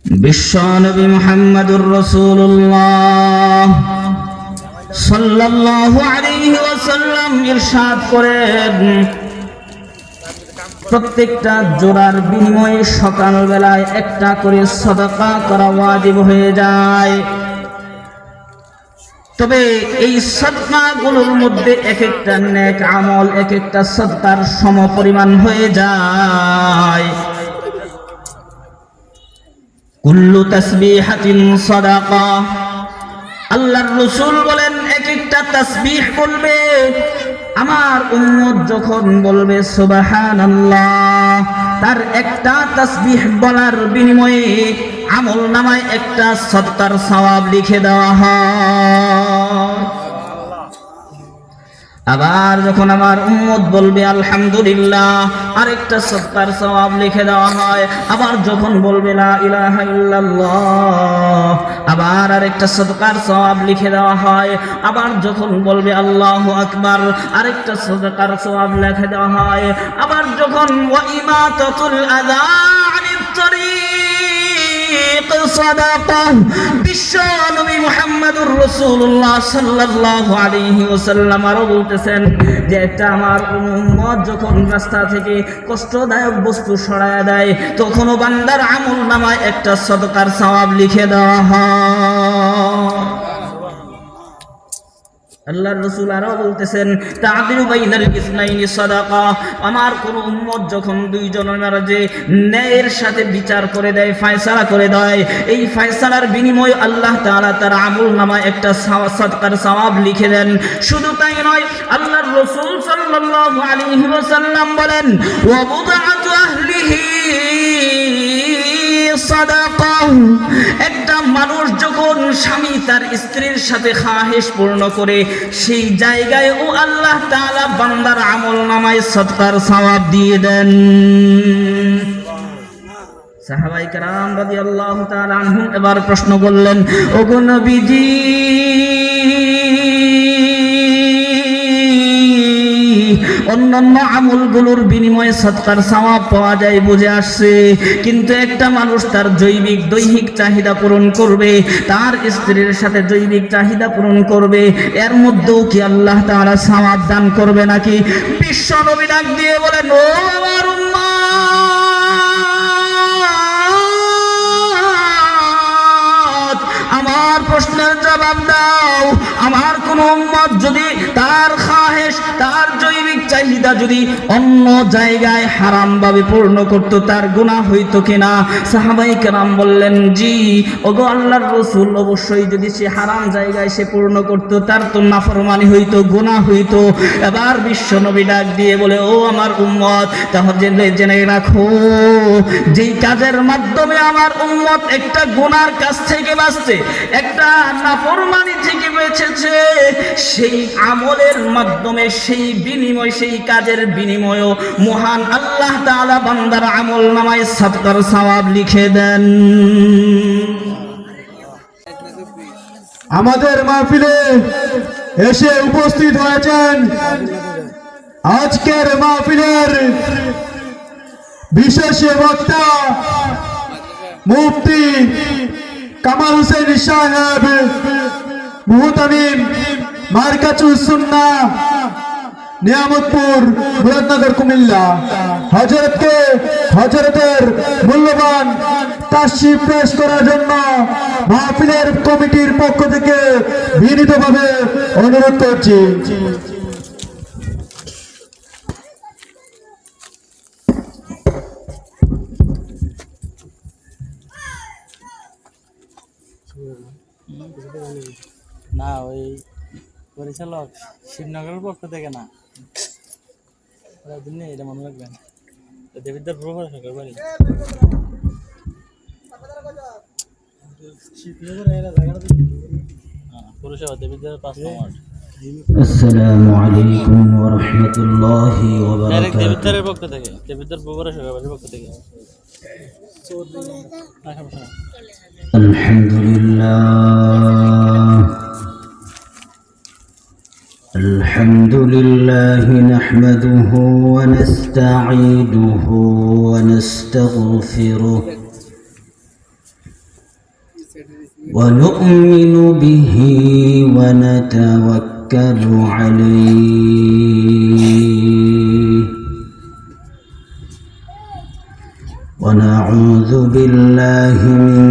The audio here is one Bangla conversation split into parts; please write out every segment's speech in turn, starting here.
বিশ্বনবী মুহাম্মদুর রাসূলুল্লাহ সাল্লাল্লাহু আলাইহি ওয়াসাল্লাম ইরশাদ করেন, প্রত্যেকটা জোড়ার বিনিময়ে সকালবেলায় একটা করে সাদাকা করা ওয়াজিব হয়ে যায়। তবে এই সাদকাগুলোর মধ্যে এক একটা নেক আমল এক একটা সাদকার সমপরিমাণ হয়ে যায়। কুল্লু তাসবিহাতিন সাদাকা, আল্লাহর রাসূল বলেন এক একটা তাসবিহ বলবে, আমার উম্মত যখন বলবে সুবহানাল্লাহ, তার একটা তাসবিহ বলার বিনিময়ে আমল নামায় একটা সাদকার সওয়াব লিখে দেওয়া হয়। আবার যখন আমার উম্মত বলবে আলহামদুলিল্লাহ, আরেকটা সাদকার সওয়াব লিখে দেওয়া হয়। আবার যখন বলবে লা ইলাহা ইল্লাল্লাহ, আবার আরেকটা সাদকার সওয়াব লিখে দেওয়া হয়। আবার যখন বলবে আল্লাহু আকবার, আরেকটা সাদকার সওয়াব লিখে দেওয়া হয়। আবার যখন ওয়া ইমাতাতুল আযা আনিত তরিক সাদাকা, বিশ্ব নবী মুহাম্মদুর রাসূলুল্লাহ সাল্লাল্লাহু আলাইহি ওয়াসাল্লাম আরো বলতেছেন যে একটা আমার উম্মত যখন রাস্তা থেকে কষ্টদায়ক বস্তু সরায়া দেয়, তখনও বান্দার আমল নামায় একটা সাদকার সওয়াব লিখে দেওয়া হয়। আল্লাহর রাসূল আরো বলতেছেন তা'দিলু বাইনাল ইসনাইনি সাদাকা, আমার কোন উম্মত যখন দুইজনের মাঝে ন্যায়ের সাথে বিচার করে দেয়, ফয়সালা করে দেয়, এই ফয়সালার বিনিময়ে আল্লাহ তাআলা তার আমলনামায় একটা সাদকার সওয়াব লিখে দেন। শুধু তাই নয়, আল্লাহর রাসূল সাল্লাল্লাহু আলাইহি ওয়াসাল্লাম বলেন ওয়া মুদআতু আহলিহি সাদাকা, একটা মানুষ যখন স্বামী তার স্ত্রীর সাথে খাহেশ পূর্ণ করে, সেই জায়গায় ও আল্লাহ তাআলা বান্দার আমলনামায় সাদকার সওয়াব দিয়ে দেন। সাহাবায়ে কেরাম রাদিয়াল্লাহু তাআলা আনহুম এবার প্রশ্ন করলেন, ওগো নবীজি, অন্যান্য আমলগুলোর বিনিময়ে সাদকার সওয়াব পাওয়া যায় বুঝে আসছে, কিন্তু একটা মানুষ তার জৈবিক দৈহিক চাহিদা পূরণ করবে, তার স্ত্রীর সাথে জৈবিক চাহিদা পূরণ করবে, এর মধ্যেও কি আল্লাহ তাআলা সওয়াব দান করবে নাকি? বিশ্ব নবী ডাক দিয়ে বলেন, ও আমার উম্মত, আমার প্রশ্নের জবাব দাও। আমার কোন উম্মত যদি তার খাহেশ, তার জৈবিক চাহিদা যদি অন্য জায়গায় হারাম ভাবে পূর্ণ করত, তার গুনাহ হইতো কিনা? সাহাবায়ে কেরাম বললেন, জি ওগো আল্লাহর রাসূল, অবশ্যই যদি সে হারাম জায়গায় সে পূর্ণ করত, তার তো নাফরমানি হইতো, গুনাহ হইতো। এবার বিশ্ব নবী ডাক দিয়ে বলে, ও আমার উম্মত, তাহলে জেনে রাখো, যেই কাজের মাধ্যমে আমার উম্মত একটা গুনার কাছ থেকে বাঁচতে, একটা নাফরমানি থেকে বেঁচেছে, সেই আমলের মাধ্যমে, সেই বিনিময়, সেই কাজের বিনিময় মহান আল্লাহ তাআলা বান্দার আমলনামায় সাদকার সওয়াব লিখে দেন। আমাদের মাহফিলে এসে উপস্থিত হয়েছেন আজকের মাহফিলের বিশেষ বক্তা মুফতি কামাল হোসেন সাহেব, মুহতামিম মারকাতুস সুন্নাহ নিয়ামতপুর মুরাদনগর কুমিল্লা, হযরতের মূল্যবান তাশরীফ পেশ করার জন্য মাহফিলের কমিটির পক্ষ থেকে বিনীতভাবে অনুরোধ করছি। না, ওই পরিচালক শিবনগরের পক্ষ থেকে না, এটা মনে রাখবেন, দেবিদ্দার প্রভাষকের বাড়ি পুরসভা দেবিদ্দার ৫ নম্বর। আসসালামু আলাইকুম ওয়া রাহমাতুল্লাহি ওয়া বারাকাতুহু। দেবিদ্দারের পক্ষ থেকে, দেবিদ্দার প্রভাষকের বাড়ির পক্ষ থেকে। আলহামদুলিল্লাহ, الحمد لله نحمده ونستعينه ونستغفره ونؤمن به ونتوكل عليه ونعوذ بالله من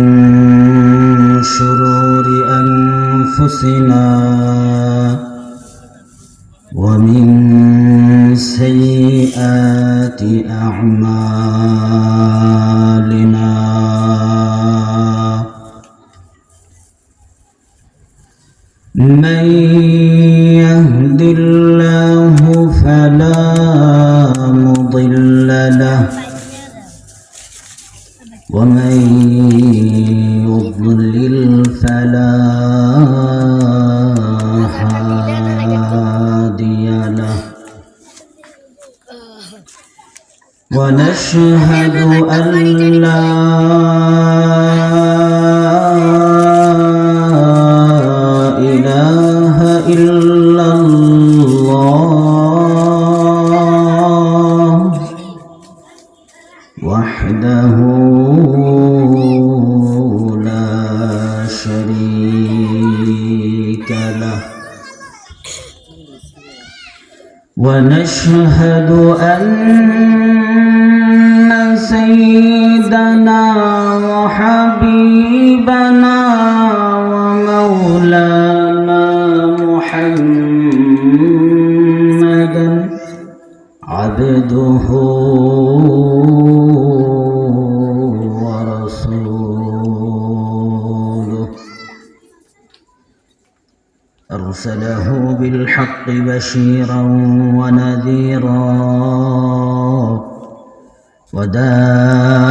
شرور أنفسنا ومن سيئات أعمالنا من يهد الله فلا مضل له ومن يضلل فلا هادي له ونشهد أن لا إله إلا الله وحده لا شريك له ونشهد أن سيدنا وحبيبنا ومولانا محمدا عبده ورسوله أرسله بالحق بشيرا ونذيرا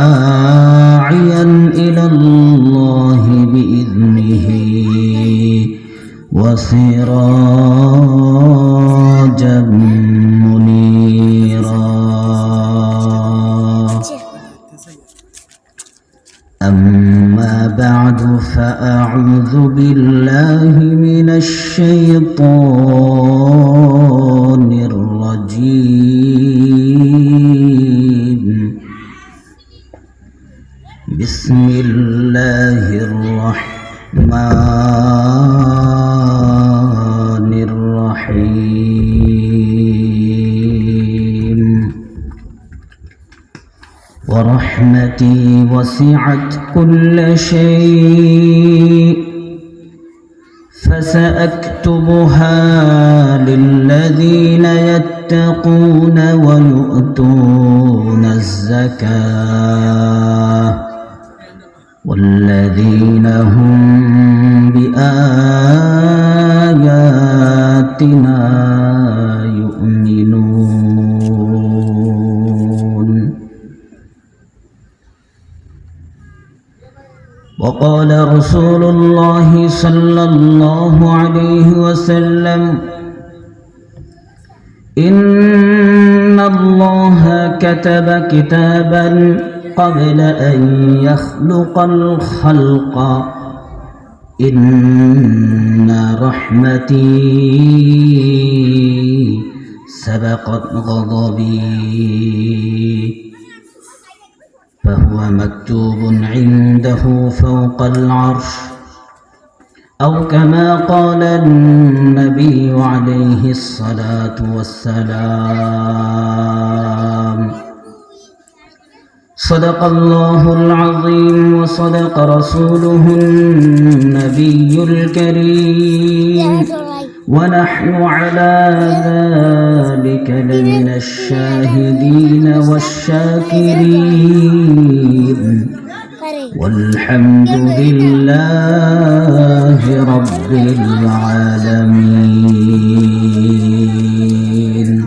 وداعيا إلى الله بإذنه وسراجا منيرا أما بعد فأعوذ بالله من الشيطان الرجيم بسم الله الرحمن الرحيم ورحمتي وسعت كل شيء فسأكتبها للذين يتقون ويؤتون الزكاة والذين هم بآياتنا يؤمنون وقال رسول الله صلى الله عليه وسلم إن الله كتب كتابا قبل أن يخلق الخلق إن رحمتي سبقت غضبي فهو مكتوب عنده فوق العرش أو كما قال النبي عليه الصلاة والسلام صدق الله العظيم وصدق رسوله النبي الكريم ونحن على ذلك لمن الشاهدين والشاكرين والحمد لله رب العالمين.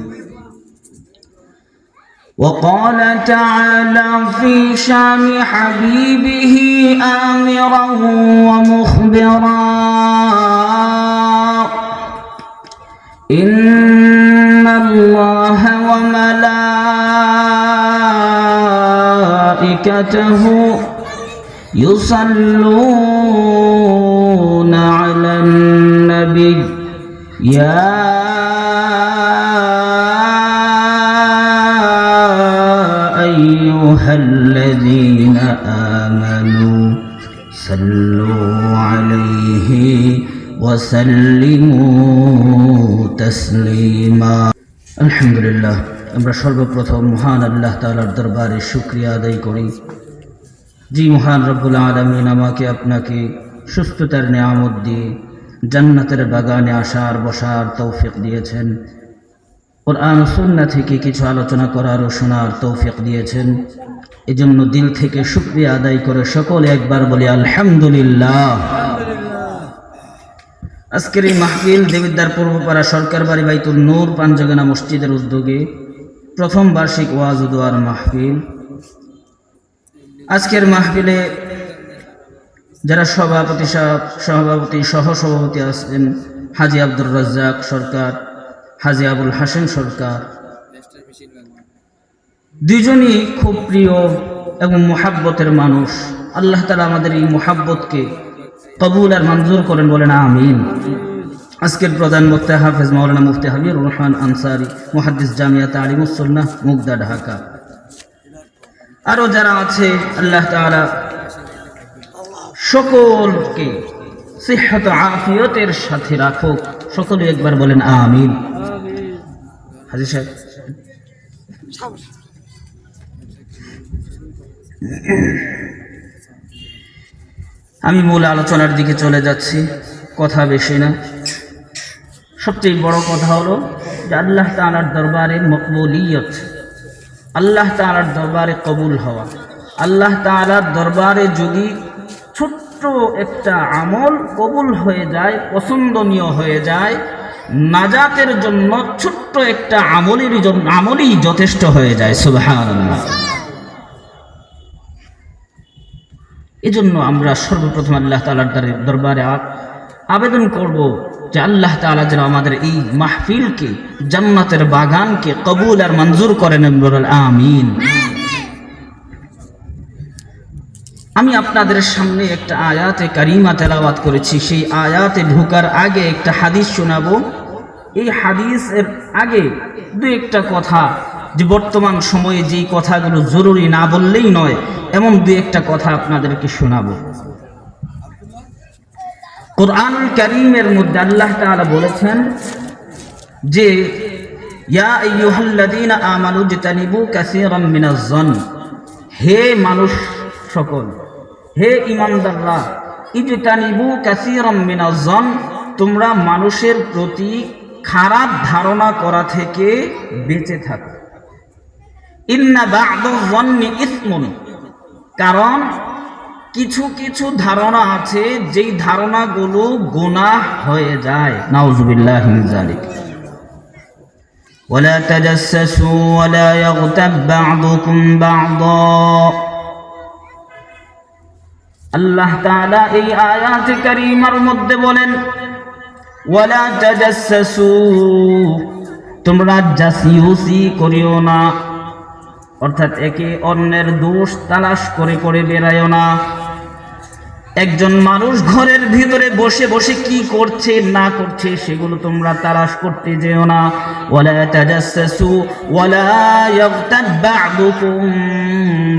وقال تعالى في شان حبيبه آمرا ومخبرا إن الله وملائكته يصلون على النبي يا أيها الذين آمنوا صلوا عليه وسلموا تسليما الحمد لله আমরা সর্বপ্রথম মহান আল্লাহ তাআলার দরবারে শুকরিয়া আদায় করি জি মহান রব্বুল আলামিন আমাকে আপনাকে সুস্থতার নিয়ামত দিয়ে জান্নাতের বাগানে আসার বসার তৌফিক দিয়েছেন কোরআন ও সুন্নাহ থেকে কিছু আলোচনা করার ও শোনার তৌফিক দিয়েছেন এজন্য দিল থেকে শুকরিয়া আদায় করে সকলে একবার বলি আলহামদুলিল্লাহ আজকের এই মাহফিল দেবিদ্বার পূর্বপাড়া সরকার বাড়ি বাইতুল নূর পাঞ্জাগানা মসজিদের উদ্যোগে প্রথম বার্ষিক ওয়াজ ও দোয়ার মাহফিল আজকের মাহফিলে যারা সভাপতি সহসভাপতি আছেন হাজী আব্দুর রাজ্জাক সরকার হাজী আবুল হাসেম সরকার দুইজনই খুব প্রিয় এবং মুহাব্বতের মানুষ আল্লাহ তাআলা আমাদের এই মুহাব্বতকে কবুল আর মঞ্জুর করেন বলেন আমিন আজকের প্রধান বক্তা হাফেজ মাওলানা মুফতি হাবিবুর রহমান আনসারী মুহাদ্দিস জামিয়া তালিমুস সুন্নাহ মুগদা ঢাকা আরো যারা আছে আল্লাহ তাআলা সকলকে সিহহত আফিয়তের সাথে রাখুক সকলে একবার বলেন আমিন হাজী সাহেব আমি মূল আলোচনার দিকে চলে যাচ্ছি কথা বেশি না সবচেয়ে বড় কথা হলো যে আল্লাহ তাআলার দরবারে মকবুলিয়ত আল্লাহ তাআলার দরবারে কবুল হওয়া আল্লাহ তাআলার দরবারে যদি ছোট্ট একটা আমল কবুল হয়ে যায় পছন্দনীয় হয়ে যায় নাজাতের জন্য ছোট্ট একটা আমলই যথেষ্ট হয়ে যায় সুবহানাল্লাহ এজন্য আমরা সর্বপ্রথম আল্লাহ তাআলার দরবারে আবেদন করব যে আল্লাহ তাআলা যেন আমাদের এই মাহফিলকে জান্নাতের বাগানকে কবুল আর মঞ্জুর করেন আমিন আমি আপনাদের সামনে একটা আয়াতে কারিমা তেলাওয়াত করেছি সেই আয়াতে ঢোকার আগে একটা হাদিস শোনাবো এই হাদিসের আগে দু একটা কথা যে বর্তমান সময়ে যেই কথাগুলো জরুরি না বললেই নয় এমন দু একটা কথা আপনাদেরকে শোনাবো কোরআনুল কারীমের মধ্যে আল্লাহ তাআলা বলেছেন যে ইয়া আইয়ুহাল্লাযীনা আমানু জিতানিবু কাসীরাম মিনাজ জন হে মানুষ সকল হে ঈমানদাররা ইজতানিবু কাসীরাম মিনাজ জন তোমরা মানুষের প্রতি খারাপ ধারণা করা থেকে বেঁচে থাকো ইন্না বা'দাজ যন্নি ইসমুন কারণ কিছু কিছু ধারণা আছে যেই ধারণাগুলো গুনাহ হয়ে যায় নাউযুবিল্লাহি মিন যালিক ওয়ালা তাজাসসু ওয়ালা ইয়াগতাব বা'দুকুম বা'দা আল্লাহ তাআলা এই আয়াতে কারীমার মধ্যে বলেন ওয়ালা তাজাসসু তোমরা জাসিউসি করিও না অর্থাৎ একে অন্যের দোষ তালাশ করে করে বেরায়ও না একজন মানুষ ঘরের ভিতরে বসে বসে কি করছে না করছে সেগুলো তোমরা তালাশ করতে যেও না ওয়ালা তাজাসসু ওয়ালা ইয়াগতাব বা'দুকুম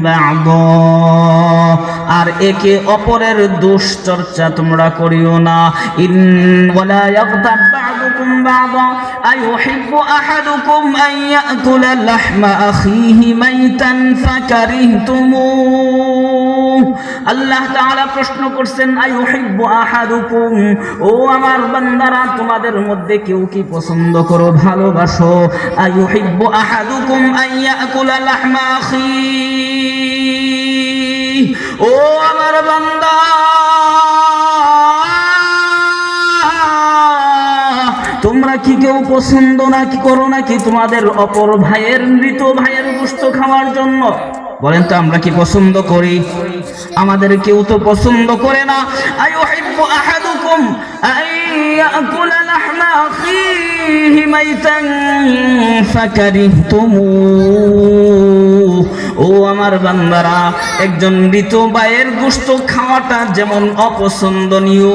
বা'দা আর একে অপরের দোষ চর্চা তোমরা করিও না ওয়ালা ইয়াগতাব বা'দুকুম বা'দা আইয়ুহিব্বু আহাদুকুম আন ইয়াকুলা লাহমা আখিহি মাইতান ফাকারিহতুমুহ আল্লাহ তাআলা প্রশ্ন করছেন আইয়ুহিব্বু আহাদুকুম ও আমার বান্দারা তোমাদের মধ্যে কেউ কি পছন্দ করো ভালোবাসো আইয়ুহিব্বু আহাদুকুম আন ইয়াকুলা লাহমা আখিহি ও আমার বান্দা তোমরা কি কেউ পছন্দ নাকি করো নাকি তোমাদের অপর ভাইয়ের মৃত ভাইয়ের গোশত খাওয়ার জন্য বলেন তো আমরা কি পছন্দ করি আমাদের কেউ তো পছন্দ করে না আইয়ুহিব্বু আহাদুকুম আইয়াকুলা লাহমা আখিহি মাইতান ফাকারিহতুমুহ ও আমার বান্দারা একজন মৃত ভাইয়ের গোশত খাওয়াটা যেমন অপছন্দনীয়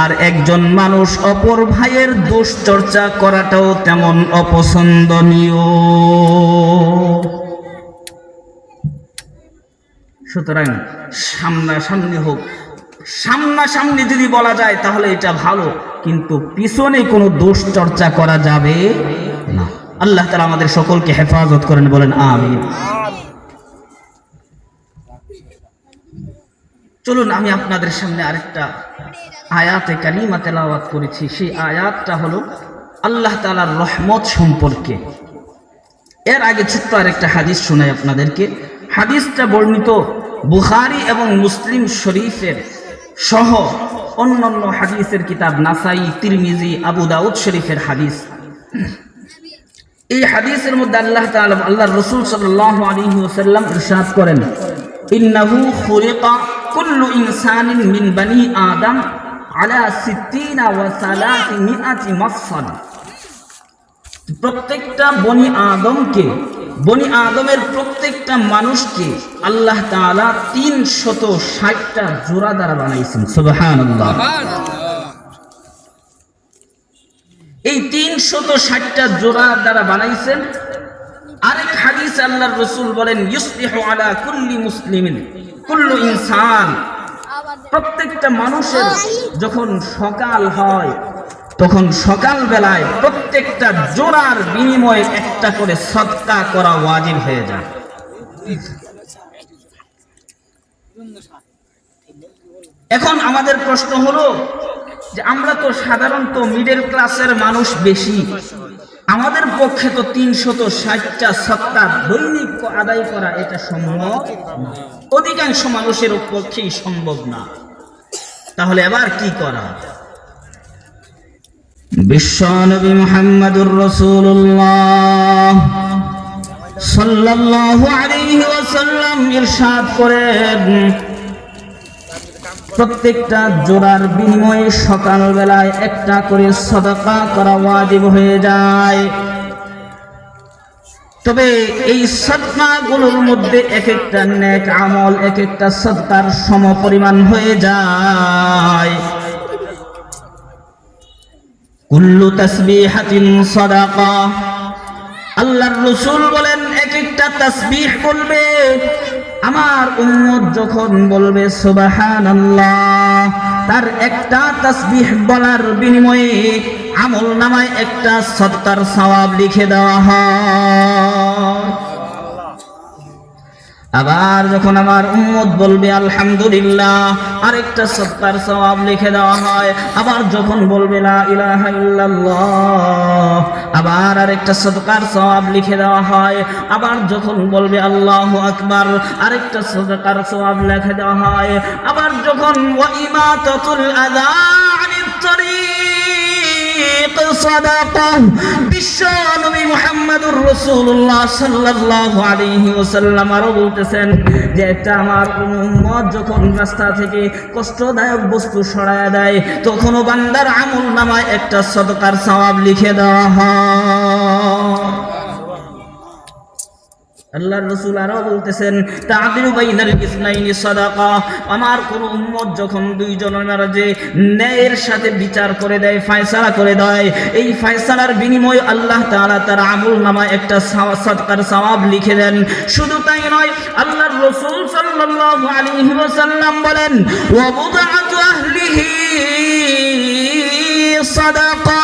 আর একজন মানুষ অপর ভাইয়ের দোষ চর্চা করাটাও তেমন অপছন্দনীয় সুতরাং সামনাসামনি হোক, সামনাসামনি যদি বলা যায় তাহলে এটা ভালো, কিন্তু পিছনে কোনো দোষ চর্চা করা যাবে না। আল্লাহ তাআলা আমাদের সকলকে হেফাজত করেন, বলেন আমিন। চলুন আমি আপনাদের সামনে আরেকটা আয়াতে কারিমা তেলাওয়াত করেছি। সেই আয়াতটা হলো আল্লাহ তাআলার রহমত সম্পর্কে। এর আগে ছোট্ট আরেকটা হাদিস শোনাই আপনাদেরকে। হাদিসটা বর্ণিত বুখারী এবং মুসলিম শরীফের সহ অন্যান্য হাদিসের কিতাব নাসাই, তিরমিজি, আবু দাউদ শরীফের হাদিস। এই হাদিসের মধ্যে আল্লাহর রাসূল সাল্লাল্লাহু আলাইহি ওয়াসাল্লাম ইরশাদ করেন, ইন্নাহু খুলিকা কুল্লু ইনসানিন মিন বানি আদম আলা 60 ওয়া 300 মাফসাল। প্রত্যেকটা বনি আদমের প্রত্যেকটা মানুষকে আল্লাহ তাআলা 360টা জোড়া দ্বারা বানাইছেন। সুবহানাল্লাহ। এই 360টা জোড়া দ্বারা বানাইছেন। আরেক হাদিসে আল্লাহর রাসূল বলেন, ইউসবিহু আলা কুল্লি মুসলিমিন কুল্লু ইনসান। প্রত্যেকটা মানুষের যখন সকাল হয় তখন সকাল বেলায় প্রত্যেকটা জোড়ার বিনিময়ে একটা করে সদকা করা ওয়াজিব হয়ে যায়। এখন আমাদের প্রশ্ন হলো যে আমরা তো সাধারণত মিডল ক্লাসের মানুষ বেশি, আমাদের পক্ষে তো 360টা সদকা দৈনিক আদায় করা এটা সম্ভব না, অধিকাংশ মানুষের পক্ষেই সম্ভব না। তাহলে এবার কি করা? বিশ্বনবী মুহাম্মদুর রাসূলুল্লাহ সাল্লাল্লাহু আলাইহি ওয়াসাল্লাম ইরশাদ করেন, প্রত্যেকটা জোড়ার বিনিময়ে সকালবেলায় একটা করে সাদাকা করা ওয়াজিব হয়ে যায়। তবে এই সাদকাগুলোর মধ্যে এক একটা নেক আমল এক একটা সাদকার সমপরিমাণ হয়ে যায়। কুল্লু তাসবিহাতিন সাদাকা। আল্লাহর রাসূল বলেন, এক একটা তাসবিহ বলবে, আমার উম্মত যখন বলবে সুবহানাল্লাহ, তার একটা তাসবিহ বলার বিনিময়ে আমল নামায় একটা সদকার সওয়াব লিখে দেওয়া হয়। আবার যখন আমার উম্মত বলবে আলহামদুলিল্লাহ, আরেকটা সদকার সওয়াব লিখে দেওয়া হয়। আবার যখন বলবে লা ইলাহা ইল্লাল্লাহ, আবার আরেকটা সদকার সওয়াব লিখে দেওয়া হয়। আবার যখন বলবে আল্লাহু আকবার, আরেকটা সদকার সওয়াব লিখে দেওয়া হয়। আবার যখন ওয়া ইমাতাতুল আযা আনিত তরিক সাদাকা। বিশ্ব নবী মুহাম্মদুর রাসূলুল্লাহ সাল্লাল্লাহু আলাইহি ওয়াসাল্লাম আরো বলতেছেন যে একটা আমার উম্মত যখন রাস্তা থেকে কষ্টদায়ক বস্তু সরায়া দেয়, তখনও বান্দার আমল নামায় একটা সদকার সওয়াব লিখে দেওয়া হয়। আল্লাহর রাসূল আরো বলতেছেন, তা'দিলু বাইনাল ইসনাইনি সাদাকা। আমার কোন উম্মত যখন দুইজনের মাঝে ন্যায়ের সাথে বিচার করে দেয়, ফয়সালা করে দেয়, এই ফয়সালার বিনিময়ে আল্লাহ তাআলা তার আমলনামায় একটা সাদকার সওয়াব লিখে দেন। শুধু তাই নয়, আল্লাহর রাসূল সাল্লাল্লাহু আলাইহি ওয়াসাল্লাম বলেন, ওয়া বুদআতু আহলিহি সাদাকা।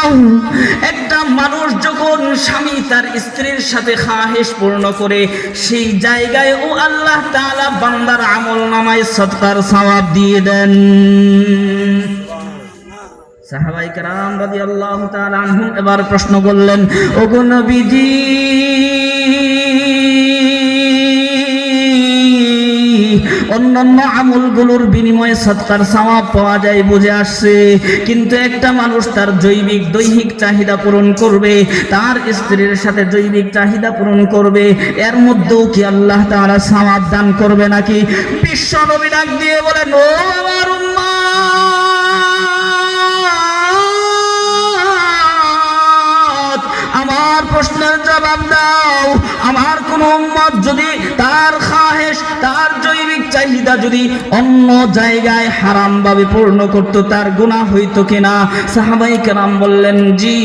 একটা মানুষ যখন স্বামী তার স্ত্রীর সাথে খাহেশ পূর্ণ করে, সেই জায়গায় ও আল্লাহ তাআলা বান্দার আমলনামায় সদকার সওয়াব দিয়ে দেন। সাহাবায়ে কেরাম রাদিয়াল্লাহু তাআলা আনহুম এবার প্রশ্ন করলেন, ওগো নবীজি, অন্যান্য আমলগুলোর বিনিময়ে সদকার সওয়াব পাওয়া যায় বুঝে আসছে, কিন্তু একটা মানুষ তার জৈবিক দৈহিক চাহিদা পূরণ করবে, তার স্ত্রীর সাথে জৈবিক চাহিদা পূরণ করবে, এর মধ্যেও কি আল্লাহ তাআলা সওয়াব দান করবে নাকি? বিশ্ব নবী ডাক দিয়ে বলেন, ও আমার উম্মত, আমার প্রশ্নের জবাব দাও। আমার কোন উম্মত যদি তার খাহেশ, তার জৈবিক চাহিদা যদি অন্য জায়গায় হারাম ভাবে পূর্ণ করত তার গুনাহ হইতো কিনা? সাহাবায়ে কেরাম বললেন জি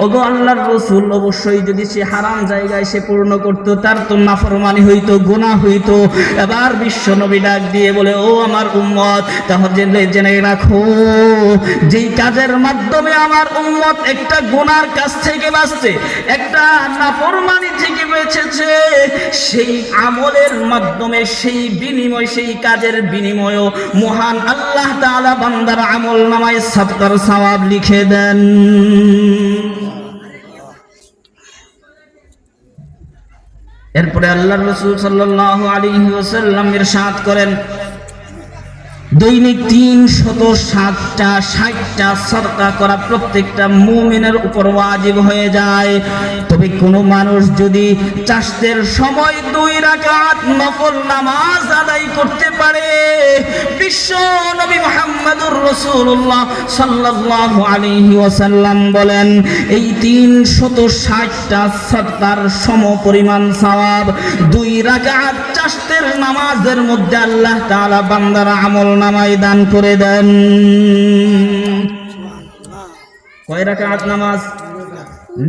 ওগো আল্লাহর রাসূল, অবশ্যই যদি সে হারাম জায়গায় সে পূর্ণ করত তার তো নাফরমানি হইতো, গুনাহ হইতো। এবার বিশ্ব নবী ডাক দিয়ে বলে, ও আমার উম্মত, তাহলে জেনে রাখো যেই কাজের মাধ্যমে আমার উম্মত একটা গুনার কাছ থেকে বাঁচছে, একটা নাফরমানি থেকে বেঁচেছে, সেই আমলের মাধ্যমে সেই বিনিময়, সেই কাজের বিনিময়ও মহান আল্লাহ তাআলা বান্দার আমল নামায় সাদকার সওয়াব লিখে দেন। এরপরে আল্লাহর রাসূল সাল্লাল্লাহু আলাইহি ওয়াসাল্লাম ইরশাদ করেন, দৈনিক 360টা সদকা করা প্রত্যেকটা মুমিনের উপর ওয়াজিব হয়ে যায়। তবে কোনো মানুষ যদি চাষের সময় 2 রাকাত নফল নামাজ আদায় করতে পারে, বিশ্ব নবী মুহাম্মদুর রাসূলুল্লাহ সাল্লাল্লাহু আলাইহি ওয়াসাল্লাম বলেন, এই 360টা সদকার সমপরিমাণ সওয়াব 2 রাকাত চাষের নামাজের মধ্যে আল্লাহ তাআলা বান্দার আমল নামায় দান করে দেন। কয় রাকাত নামাজ?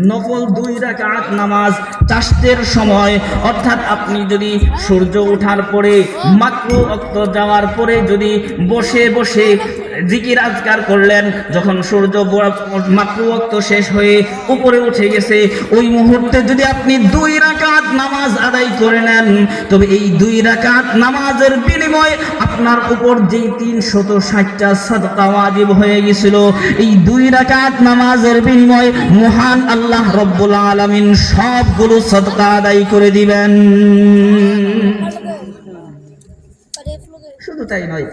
নফল 2 রাকাত নামাজ চাষের সময়, অর্থাৎ আপনি যদি সূর্য ওঠার পরে মাকরু ওয়াক্ত যাওয়ার পরে যদি বসে বসে জিকির আজকার করলেন, যখন সূর্য মাকরু ওয়াক্ত শেষ হয়ে উপরে উঠে গেছে, ওই মুহূর্তে যদি আপনি 2 রাকাত নামাজ আদায় করে নেন, তবে এই 2 রাকাত নামাজের বিনিময়ে আপনার উপর যেই 360টা সাদকা ওয়াজিব হয়ে গিয়েছিল, এই 2 রাকাত নামাজের বিনিময়ে মহান আল্লাহ রব্বুল আলামিন সবগুলো সাদকা আদায় করে দিবেন। শুধু তাই নয়,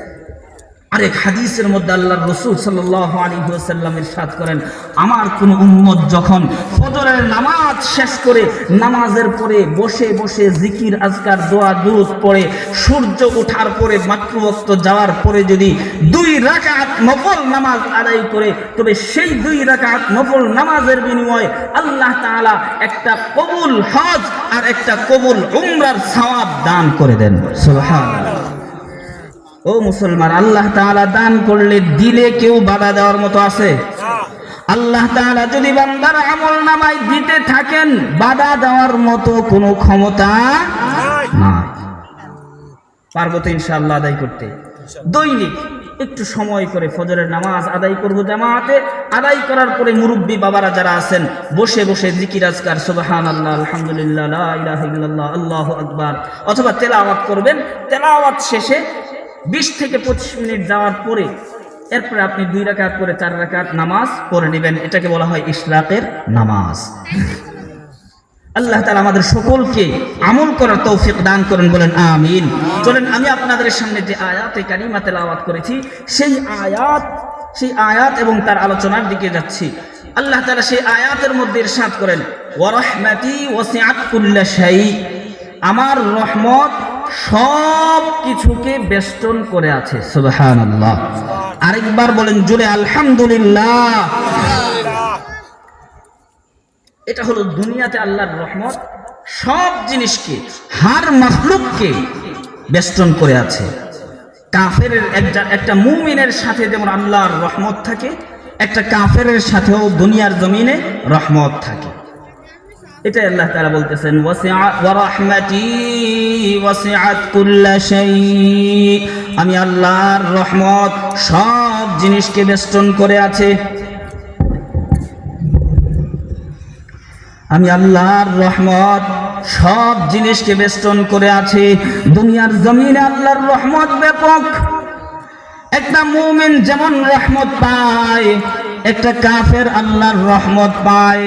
আরেক হাদিসের মধ্যে আল্লাহর রাসূল সাল্লাল্লাহু আলাইহি ওয়াসাল্লাম ইরশাদ করেন, আমার কোন উম্মত যখন ফজরের নামাজ শেষ করে নামাজের পরে বসে বসে জিকির আজকার দোয়া দুরূদ পড়ে সূর্য ওঠার পরে মাকরু ওয়াক্ত যাওয়ার পরে যদি 2 রাকাত নফল নামাজ আদায় করে, তবে সেই 2 রাকাত নফল নামাজের বিনিময়ে আল্লাহ তাআলা একটা কবুল হজ আর একটা কবুল উমরার সওয়াব দান করে দেন। সুবহানাল্লাহ। ও মুসলমান, আল্লাহ তাআলা দান করলে দিলে কেউ বাধা দেওয়ার মতো আছে? আল্লাহ তাআলা যদি বান্দার আমল নামায় দিতে থাকেন, বাধা দেওয়ার মতো কোনো ক্ষমতা নাই। পারবো তো ইনশাআল্লাহ আদায় করতে। দৈনিক একটু সময় করে ফজরের নামাজ আদায় করব জামাতে, আদায় করার পরে মুরব্বী বাবারা যারা আছেন বসে বসে জিকির আজকার সুবহানাল্লাহ, আলহামদুলিল্লাহ, লা ইলাহা ইল্লাল্লাহ, আল্লাহু আকবার, অথবা তেলাওয়াত করবেন। তেলাওয়াত শেষে 20 থেকে 25 মিনিট যাওয়ার পরে এরপরে আপনি 2 রাকাত করে 4 রাকাত নামাজ পড়ে নেবেন। এটাকে বলা হয় ইশরাকের নামাজ। আল্লাহ তাআলা আমাদের সকলকে আমল করার তৌফিক দান করেন, বলেন আমিন। চলেন আমি আপনাদের সামনে যে আয়াতে কারিমা তেলাওয়াত করেছি সেই আয়াত এবং তার আলোচনার দিকে যাচ্ছি। আল্লাহ তাআলা সেই আয়াতের মধ্যে ইরশাদ করেন, ওয়া রাহমাতি ওয়াসিআত কুল্লা শাই, আমার রহমত সব কিছুকে বেষ্টন করে আছে। সুবহানাল্লাহ। আরেকবার বলেন জোরে আলহামদুলিল্লাহ। এটা হলো দুনিয়াতে আল্লাহর রহমত সব জিনিসকে, হার মাখলুককে বেষ্টন করে আছে। কাফেরের একটা মুমিনের সাথে যেমন আল্লাহর রহমত থাকে, একটা কাফেরের সাথেও দুনিয়ার জমিনে রহমত থাকে। এটা আল্লাহ তাআলা বলতেছেন, ওয়া রাহমাতি ওয়াসিআত কুল্লা শাই, আমি আল্লাহর রহমত সব জিনিসকে বেষ্টন করে আছে। আমি আল্লাহর রহমত সব জিনিসকে বেষ্টন করে আছে। দুনিয়ার জমিনে আল্লাহর রহমত ব্যাপক। একটা মুমিন যেমন রহমত পায়, একটা কাফের আল্লাহর রহমত পায়।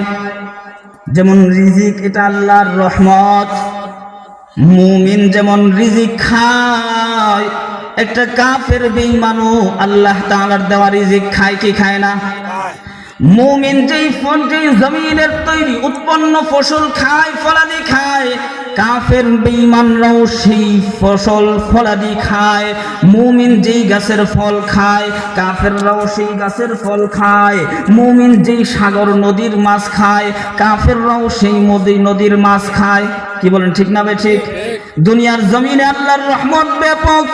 যেমন রিজিক, এটা আল্লাহর রহমত। মুমিন যেমন রিজিক খায়, একটা কাফের বেঈমানও আল্লাহ তাআলার দেওয়া রিজিক খায় কি খায় না? মুমিন যেই জমিনের তৈরি উৎপন্ন ফসল খায়, ফলাদি খায়, কাফের বেঈমানরাও সেই ফসল ফলাদি খায়। মুমিন যেই গাছের ফল খায়, কাফেররাও সেই গাছের ফল খায়। মুমিন যেই সাগর নদীর মাছ খায়, কাফেররাও সেই নদীর মাছ খায়। কি বলেন, ঠিক না বে ঠিক? দুনিয়ার জমিনে আল্লাহর রহমত ব্যাপক।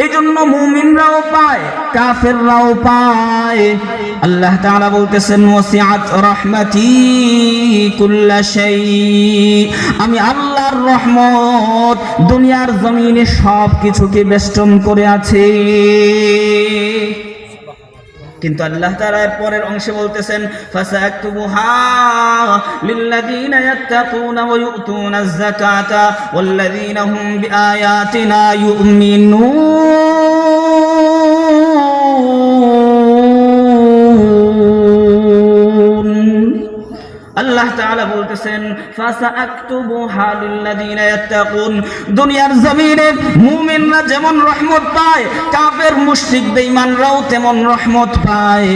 এই জন্য মুমিনরাও পায়, কাফেররাও পায়। আল্লাহ তাআলা বলতেছেন ওয়াসিআত রাহমাতি কুল্লা শাই, আমি আল্লাহর রহমত দুনিয়ার জমিনে সব কিছুকে বেষ্টন করে আছে। কিন্তু আল্লাহ তাআলা এর পরের অংশে বলতেছেন ফাসাকতুবুহা লিল্লাযীনা ইয়াত্তাকুনা ওয়া ইউতুনাজ যাকাতা ওয়াল্লাযীনা হুম বিআয়াতিনা ইউমিনুন। আল্লাহ তাআলা বলতেছেন ফাসাকতুবুহা লিল্লাযীনা ইয়াত্তাকুন, দুনিয়ার জমিনে মুমিনরা যেমন রহমত পায়, কাফের মুশরিক বেঈমানরাও তেমন রহমত পায়।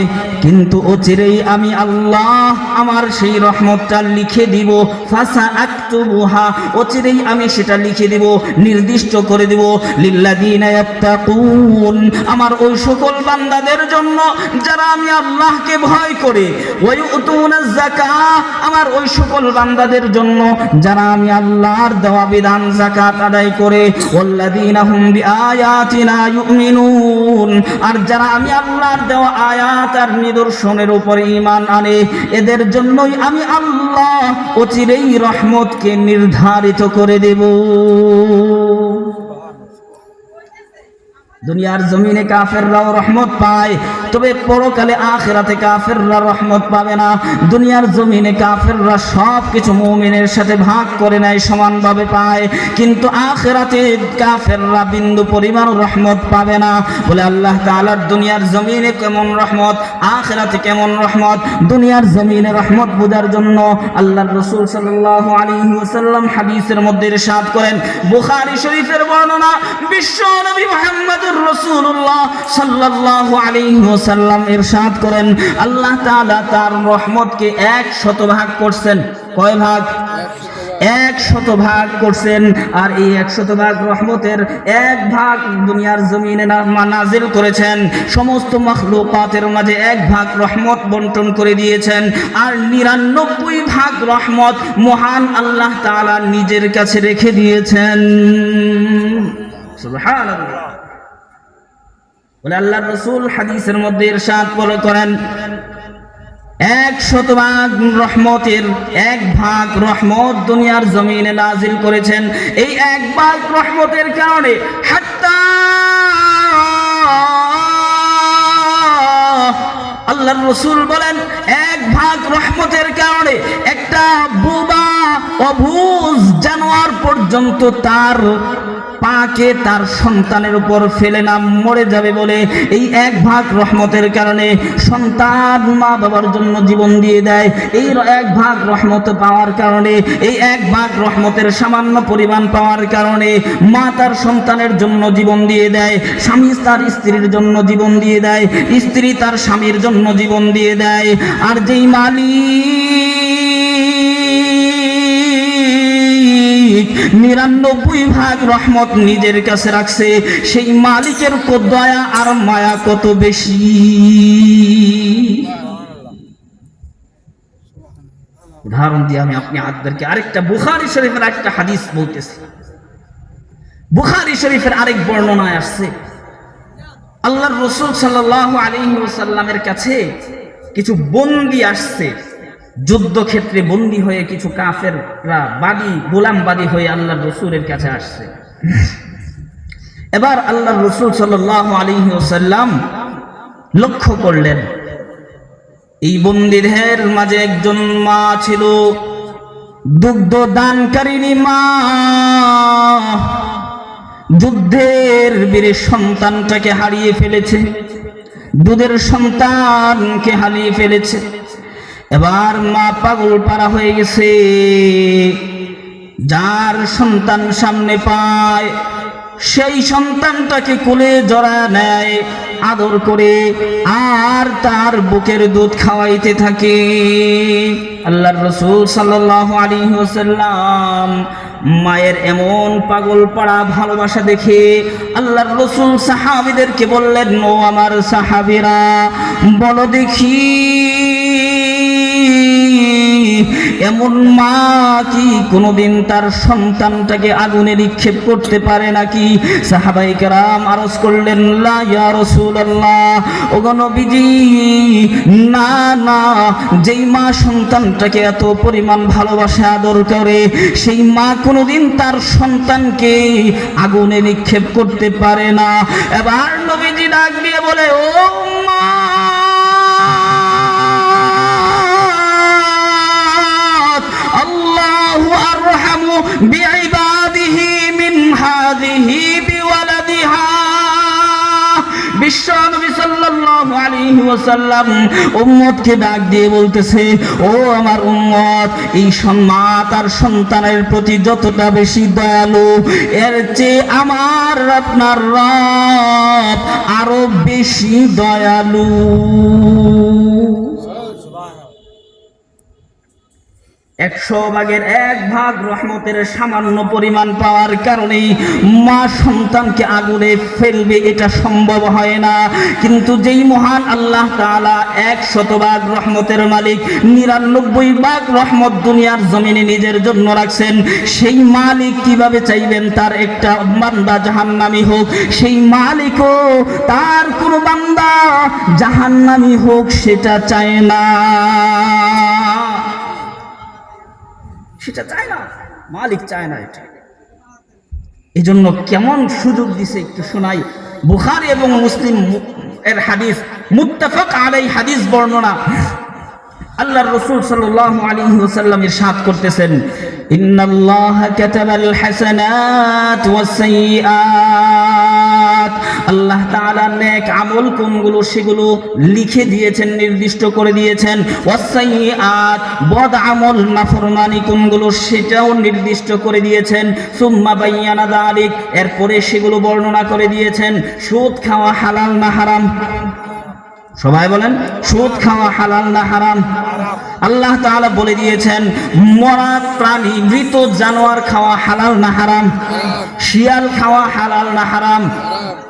কিন্তু অচিরেই আমি আল্লাহ আমার সেই রহমতটা লিখে দিব। ফাসাকতুবুহা, অচিরেই আমি সেটা লিখে দিব, নির্দিষ্ট করে দিব। লিল্লাযীনা ইয়াত্তাকুন, আমার ওই সকল বান্দাদের জন্য যারা আমি আল্লাহকে ভয় করে। ওয়া ইউতুনাজ যাকাত, আমার ওই সকল বান্দাদের জন্য যারা আমি আল্লাহর দেওয়া বিধান যাকাত আদায় করে। ওয়াল্লাযীনা হুম বিআয়াতিনা ইউমিনুন, আর যারা আমি আল্লাহর দেওয়া আয়াত আর নিদর্শনের উপর ঈমান আনে, এদের জন্যই আমি আল্লাহ অচিরেই রহমতকে নির্ধারিত করে দেব। দুনিয়ার জমিনে কাফেররাও রহমত পায়, তবে পরকালে আখিরাতে কাফেররা রহমত পাবে না। দুনিয়ার জমিনে কাফেররা সব কিছু মুমিনের সাথে ভাগ করে নেয়, সমানভাবে পায়, কিন্তু আখিরাতে কাফেররা বিন্দু পরিমাণ রহমত পাবে না। বলে আল্লাহ তাআলার দুনিয়ার জমিনে কেমন রহমত, আখিরাতে কেমন রহমত। দুনিয়ার জমিনে রহমত বোঝার জন্য আল্লাহর রাসূল সাল্লাল্লাহু আলাইহি ওয়াসাল্লাম হাদিসের মধ্যে ইরশাদ করেন, বুখারী শরীফের বর্ণনা, বিশ্ব নবী মুহাম্মদ রাসূলুল্লাহ সাল্লাল্লাহু আলাইহি ওয়াসাল্লাম ইরশাদ করেন, আল্লাহ তাআলা তার রহমতকে 100 ভাগ করছেন। কয় ভাগ? 100 ভাগ করছেন। আর এই 100 ভাগ রহমতের 1 ভাগ দুনিয়ার জমিনে নাজিল করেছেন, সমস্ত মাখলুকাতের মাঝে 1 ভাগ রহমত বন্টন করে দিয়েছেন। আর 99 ভাগ রহমত মহান আল্লাহ তাআলা নিজের কাছে রেখে দিয়েছেন। সুবহানাল্লাহ। বলে আল্লাহর রাসূল হাদিসের মধ্যে ইরশাদ করেন, 100 ভাগ রহমতের 1 ভাগ রহমত দুনিয়ার জমিনে নাজিল করেছেন। এই 1 ভাগ রহমতের কারণে হাত্তা আল্লাহর রাসূল বলেন, 1 ভাগ রহমতের কারণে একটা বোবা অবুঝ জানোয়ার পর্যন্ত তার পাকে তার সন্তানের উপর ফেলে না মরে যাবে। বলে এই 1 ভাগ রহমতের কারণে সন্তান মা বাবার জন্য জীবন দিয়ে দেয়। এই 1 ভাগ রহমত পাওয়ার কারণে, এই 1 ভাগ রহমতের সামান্য পরিমাণ পাওয়ার কারণে মা তার সন্তানের জন্য জীবন দিয়ে দেয়, স্বামী তার স্ত্রীর জন্য জীবন দিয়ে দেয়, স্ত্রী তার স্বামীর জন্য জীবন দিয়ে দেয়। আর যেই মালিক 99 ভাগ রহমত নিজের কাছে রাখছে, সেই মালিকের দয়া আর মায়া কত বেশি। উদাহরণ দিয়ে আমি আপনি আপনাদেরকে আরেকটা বুখারী শরীফের একটা হাদিস বলতেছি। বুখারী শরীফের আরেক বর্ণনায় আসছে, আল্লাহর রাসূল সাল্লাল্লাহু আলাইহি ওয়াসাল্লামের কাছে কিছু বন্দী আসছে, যুদ্ধক্ষেত্রে বন্দী হয়ে কিছু কাফেররা গোলামবাদী হয়ে আল্লাহর রাসূলের কাছে আসছে। এবার আল্লাহর রাসূল সাল্লাল্লাহু আলাইহি ওয়াসাল্লাম লক্ষ্য করলেন, এই বন্দীদের মাঝে একজন মা ছিল, দুগ্ধ দানকারিণী মা, যুদ্ধের বীরে সন্তানটাকে হারিয়ে ফেলেছে, দুধের সন্তানকে হারিয়ে ফেলেছে। এবার মা পাগল পারা হয়ে গেছে, যার সন্তান সামনে পায় সেই সন্তানটাকে কোলে জড়ায় নেয়, আদর করে আর তার বুকের দুধ খাওয়াইতে থাকে। আল্লাহর রাসূল সাল্লাল্লাহু আলাইহি ওয়াসাল্লাম মায়ের এমন পাগল পাড়া ভালোবাসা দেখে আল্লাহর রাসূল সাহাবীদেরকে বললেন, ও আমার সাহাবীরা, বলো দেখি এমন মা কি কোনোদিন তার সন্তানটাকে আগুনে নিক্ষেপ করতে পারে নাকি? সাহাবায়ে কেরাম আরজ করলেন, লা ইয়া রাসূলুল্লাহ, ওগো নবীজি, না না, যেই মা সন্তানটাকে এত পরিমাণ ভালোবাসে আদর করে, সেই মা কোনোদিন তার সন্তানকে আগুনে নিক্ষেপ করতে পারে না। এবার নবীজি ডাক দিয়ে বলে, ও মা, আল্লাহু আরহামু বিইবাদিহি মিন হাযিহি বিওয়ালাদিহা। বিশ্বনবী সাল্লাল্লাহু আলাইহি ওয়াসাল্লাম উম্মতকে ডাক দিয়ে বলতেছে, ও আমার উম্মত, এই মা তার সন্তানের প্রতি যতটা বেশি দয়ালু, এর চেয়ে আমার আপনার রব আরো বেশি দয়ালু। 100 ভাগের 1 ভাগ রহমতের সামান্য পরিমাণ পাওয়ার কারণেই মা সন্তানকে আগুনে ফেলবে, এটা সম্ভব হয় না। কিন্তু যেই মহান আল্লাহ তাআলা 100 ভাগ রহমতের মালিক, 99 ভাগ রহমত দুনিয়ার জমিনে নিজের জন্য রাখছেন, সেই মালিক কিভাবে চাইবেন তার একটা বান্দা জাহান্নামী হোক? সেই মালিকও তার কোনো বান্দা জাহান্নামী হোক সেটা চায় না, সেটা চায় না, মালিক চায় না এটা। এই জন্য কেমন সুযোগ দিছে একটু শোনাই। বুখারী এবং মুসলিম এর হাদিস, মুত্তাফাক আলাইহি হাদিস বর্ণনা, আল্লাহর রাসূল সাল্লাল্লাহু আলাইহি ওয়াসাল্লাম ইরশাদ করতেছেন, ইন্নাল্লাহা কাতাবাল হাসানাত ওয়াস সাইয়্যাত। আল্লাহ তাআলা নেক আমল কোনগুলো সেগুলো লিখে দিয়েছেন, নির্দিষ্ট করে দিয়েছেন। ওয়াস সাইয়্যাত, বদ আমল নাফরমানি কোনগুলো সেটাও নির্দিষ্ট করে দিয়েছেন। সুম্মা বায়্যানা যালিক, এরপরে সেগুলো বর্ণনা করে দিয়েছেন। সুদ খাওয়া হালাল না হারাম? সবাই বলেন, সুদ খাওয়া হালাল না হারাম? আল্লাহ তাআলা বলে দিয়েছেন, মরা প্রাণী, মৃত জানোয়ার খাওয়া হালাল না হারাম? শিয়াল খাওয়া হালাল না হারাম?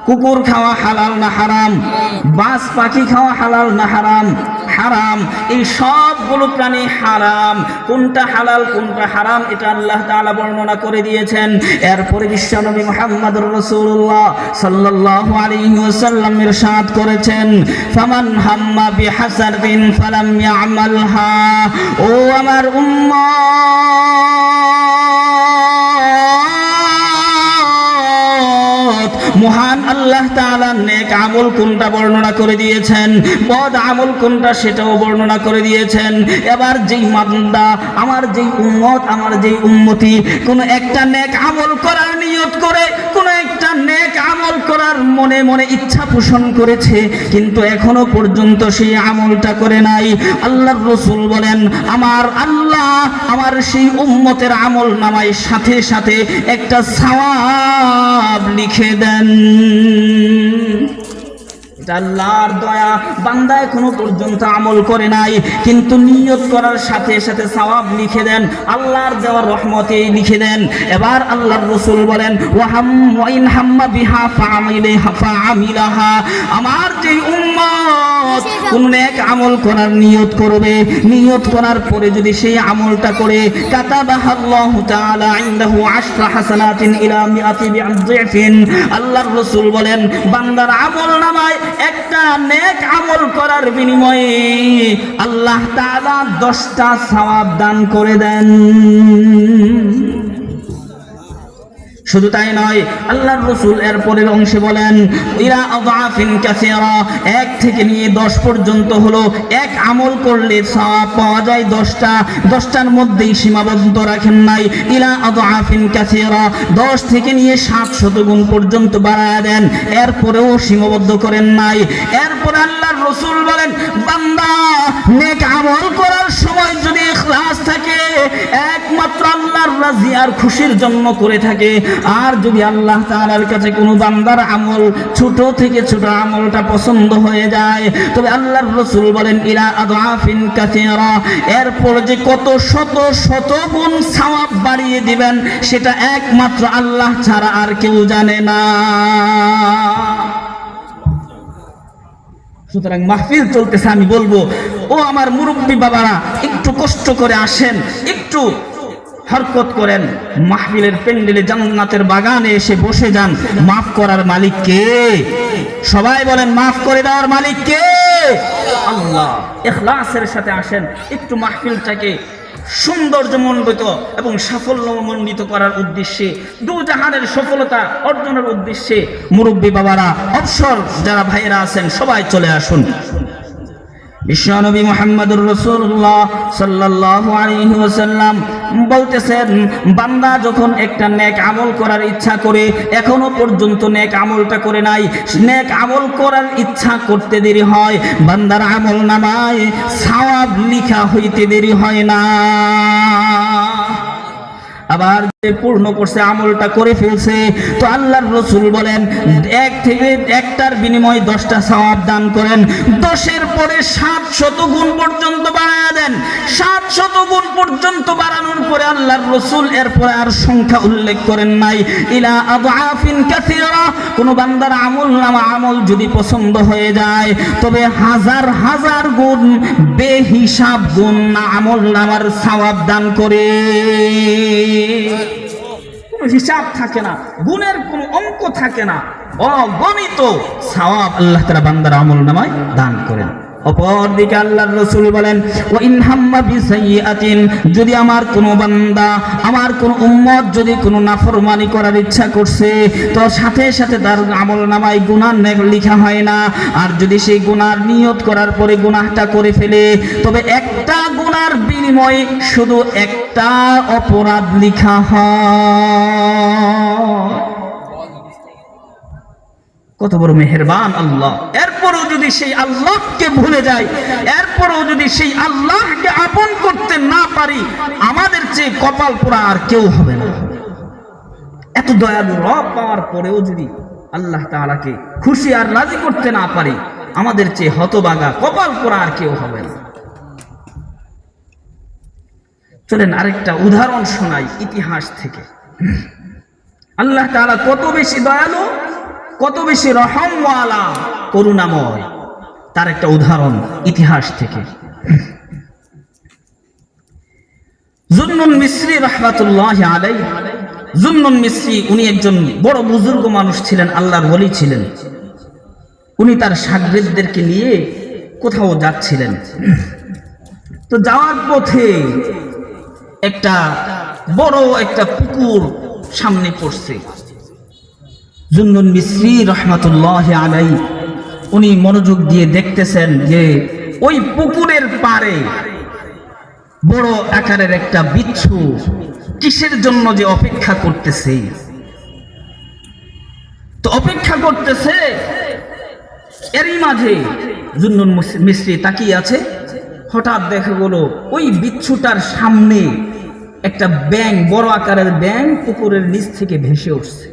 কুকুর খাওয়া হালাল না হারাম? বাজ পাখি খাওয়া হালাল না হারাম? হারাম। এই সবগুলো প্রাণী হারাম। কোনটা হালাল কোনটা হারাম এটা আল্লাহ তাআলা বর্ণনা করে দিয়েছেন। এরপরে বিশ্বনবী মুহাম্মদুর রাসূলুল্লাহ সাল্লাল্লাহু আলাইহি ওয়াসাল্লাম ইরশাদ করেছেন, ফামান হাম্মা বিহাসানাতিন ফালাম ইয়ামালহা। ও আমার উম্মত, মহান আল্লাহ তাআলা নেক আমল কোনটা বর্ণনা করে দিয়েছেন, বদ আমল কোনটা সেটাও বর্ণনা করে দিয়েছেন। এবার যেই বান্দা, আমার যেই উম্মত, আমার যেই উম্মতি কোনো একটা নেক আমল করার নিয়ত করে, কোনো একটা নেক আমল করার মনে মনে ইচ্ছা পোষণ করেছে, কিন্তু এখনো পর্যন্ত সেই আমলটা করে নাই, আল্লাহর রাসূল বলেন, আমার আল্লাহ আমার সেই উম্মতের আমল নামায় সাথে সাথে একটা সওয়াব লিখে দেন। এটা আল্লাহর দয়া। বান্দা এখনো পর্যন্ত আমল করে নাই, কিন্তু নিয়ত করার সাথে সাথে সওয়াব লিখে দেন, আল্লাহর দেওয়া রহমতে লিখে দেন। এবার আল্লাহর রাসূল বলেন, ওয়া ইন হাম্মা বিহা ফাআমিলাহা। আমার যে উম্মত কোন নেক আমল করার নিয়ত করবে, নিয়ত করার পরে যদি সেই আমলটা করে, কাতাবাহাল্লাহু তাআলা ইনদাহু 10 হাসানাতিন ইলা 100 বি'আযফিন। আল্লাহর রাসূল বলেন, বান্দার আমল নামায় একটা নেক আমল করার বিনিময়ে আল্লাহ তাআলা 10টা সওয়াব দান করে দেন। শুধু তাই নয়, আল্লাহর রাসূল এর পরের অংশে বলেন, ইলা আযআফিন কাসীরা, 1 থেকে নিয়ে 10 পর্যন্ত হলো। এক আমল করলে সওয়াব পাওয়া যায় 10টা, 10টার মধ্যেই সীমাবদ্ধ রাখেন নাই। ইলা আযআফিন কাসীরা, 10 থেকে নিয়ে 700 গুণ পর্যন্ত বাড়ায়া দেন, এরপরেও সীমাবদ্ধ করেন নাই। এরপর আল্লাহর রাসূল বলেন, বান্দা নেক আমল করার সময় যদি ইখলাস থাকে, একমাত্র আল্লাহর রাজি আর খুশির জন্য করে থাকে, আর যদি আল্লাহ তাআলার কাছে কোনো বান্দার আমল ছোট থেকে ছোট আমলটা পছন্দ হয়ে যায়, তবে আল্লাহর রাসূল বলেন, ইলা আযআফিন কাসীরা, এরপর যে কত শত শত গুণ সওয়াব বাড়িয়ে দিবেন সেটা একমাত্র আল্লাহ ছাড়া আর কেউ জানে না। সুতরাং মাহফিল চলতেছে, আমি বলবো, ও আমার মুরব্বী বাবারা, একটু কষ্ট করে আসেন, একটু হরকত করেন, মাহফিলের প্যান্ডেলে জান্নাতের বাগানে এসে বসে যান। মাফ করার মালিক কে? সবাই বলেন, মাফ করে দেওয়ার মালিক কে? আল্লাহ। ইখলাসের সাথে আসেন, একটু মাহফিলটাকে সৌন্দর্যমণ্ডিত এবং সাফল্যমণ্ডিত করার উদ্দেশ্যে, দু জাহানের সফলতা অর্জনের উদ্দেশ্যে মুরব্বী বাবারা, অবসর যারা ভাইয়েরা আছেন সবাই চলে আসুন। বিশ্বনবী মুহাম্মদুর রাসূলুল্লাহ সাল্লাল্লাহু আলাইহি ওয়াসাল্লাম বলতেছেন, বান্দা যখন একটা নেক আমল করার ইচ্ছা করে, এখনো পর্যন্ত নেক আমলটা করে নাই, নেক আমল করার ইচ্ছা করতে দেরি হয়, বান্দার আমল নামায় সওয়াব লিখা হইতে দেরি হয় না। আবার যে পূর্ণ করছে, আমলটা করে ফেলছে, তো আল্লাহর রাসূল বলেন, এক থেকে একটার বিনিময়ে 10টা সওয়াব দান করেন, 10-এর পরে 700 গুণ পর্যন্ত বাড়ায় দেন। 700 গুণ পর্যন্ত বাড়ানোর পরে আল্লাহর রাসূল এরপরে আর সংখ্যা উল্লেখ করেন নাই। ইলা আদআফিন কাসীরা, কোন বান্দার আমল যদি পছন্দ হয়ে যায়, তবে হাজার হাজার গুণ বেহিসাব গুণ আমল নামার সওয়াব দান করে। কোনো হিসাব থাকে না, গুণের কোনো অঙ্ক থাকে না, অগণিত সওয়াব আল্লাহ তাআলা বান্দার আমল নামায় দান করেন। অপরদিকে আল্লাহর রাসূল বলেন, ওয়া ইন হাম্মা বিসাইয়্যাতিন, যদি আমার কোনো বান্দা, আমার কোনো উম্মত যদি কোনো নাফরমানি করার ইচ্ছা করছে, তো সাথে সাথে তার আমল নামায় গুনাহ লেখা হয় না। আর যদি সেই গুনার নিয়ত করার পরে গুনাহটা করে ফেলে, তবে একটা গুনার বিনিময়ে শুধু একটা অপরাধ লেখা হয়। কত বড় মেহেরবান আল্লাহ! এরপরও যদি সেই আল্লাহকে ভুলে যাই, এরপরও যদি সেই আল্লাহকে আপন করতে না পারি, আমাদের চেয়ে কপাল পোড়া আর কেউ হবে না। এত দয়ালু রব পাওয়ার পরেও যদি আল্লাহ তাআলাকে খুশি আর রাজি করতে না পারি, আমাদের চেয়ে হতভাগা কপাল পোড়া আর কেউ হবে না। চলেন আরেকটা উদাহরণ শোনাই ইতিহাস থেকে। আল্লাহ তাআলা কত বেশি দয়ালু, কত বেশি রহমওয়ালা, করুণাময়, তার একটা উদাহরণ ইতিহাস থেকে। জুন্নুন মিসরি রাহমাতুল্লাহি আলাইহি, জুন্নুন মিসরি উনি একজন বড় বুজুর্গ মানুষ ছিলেন, আল্লাহর ওলি ছিলেন। উনি তার শাগিরদেরকে নিয়ে কোথাও যাচ্ছিলেন। তো যাওয়ার পথে একটা বড় একটা পুকুর সামনে পড়ছে। জুন্নুন মিসরি রাহমাতুল্লাহি আলাইহি উনি মনোযোগ দিয়ে দেখতেছেন যে ওই পুকুরের পাড়ে বড় আকারের একটা বিচ্ছু কিসের জন্য যে অপেক্ষা করতেছে। তো অপেক্ষা করতেছে, এরই মাঝে জুন্নুন মিসরি তাকিয়ে আছে। হঠাৎ দেখা গেল ওই বিচ্ছুটার সামনে একটা ব্যাঙ, বড় আকারের ব্যাঙ পুকুরের নিচ থেকে ভেসে উঠছে।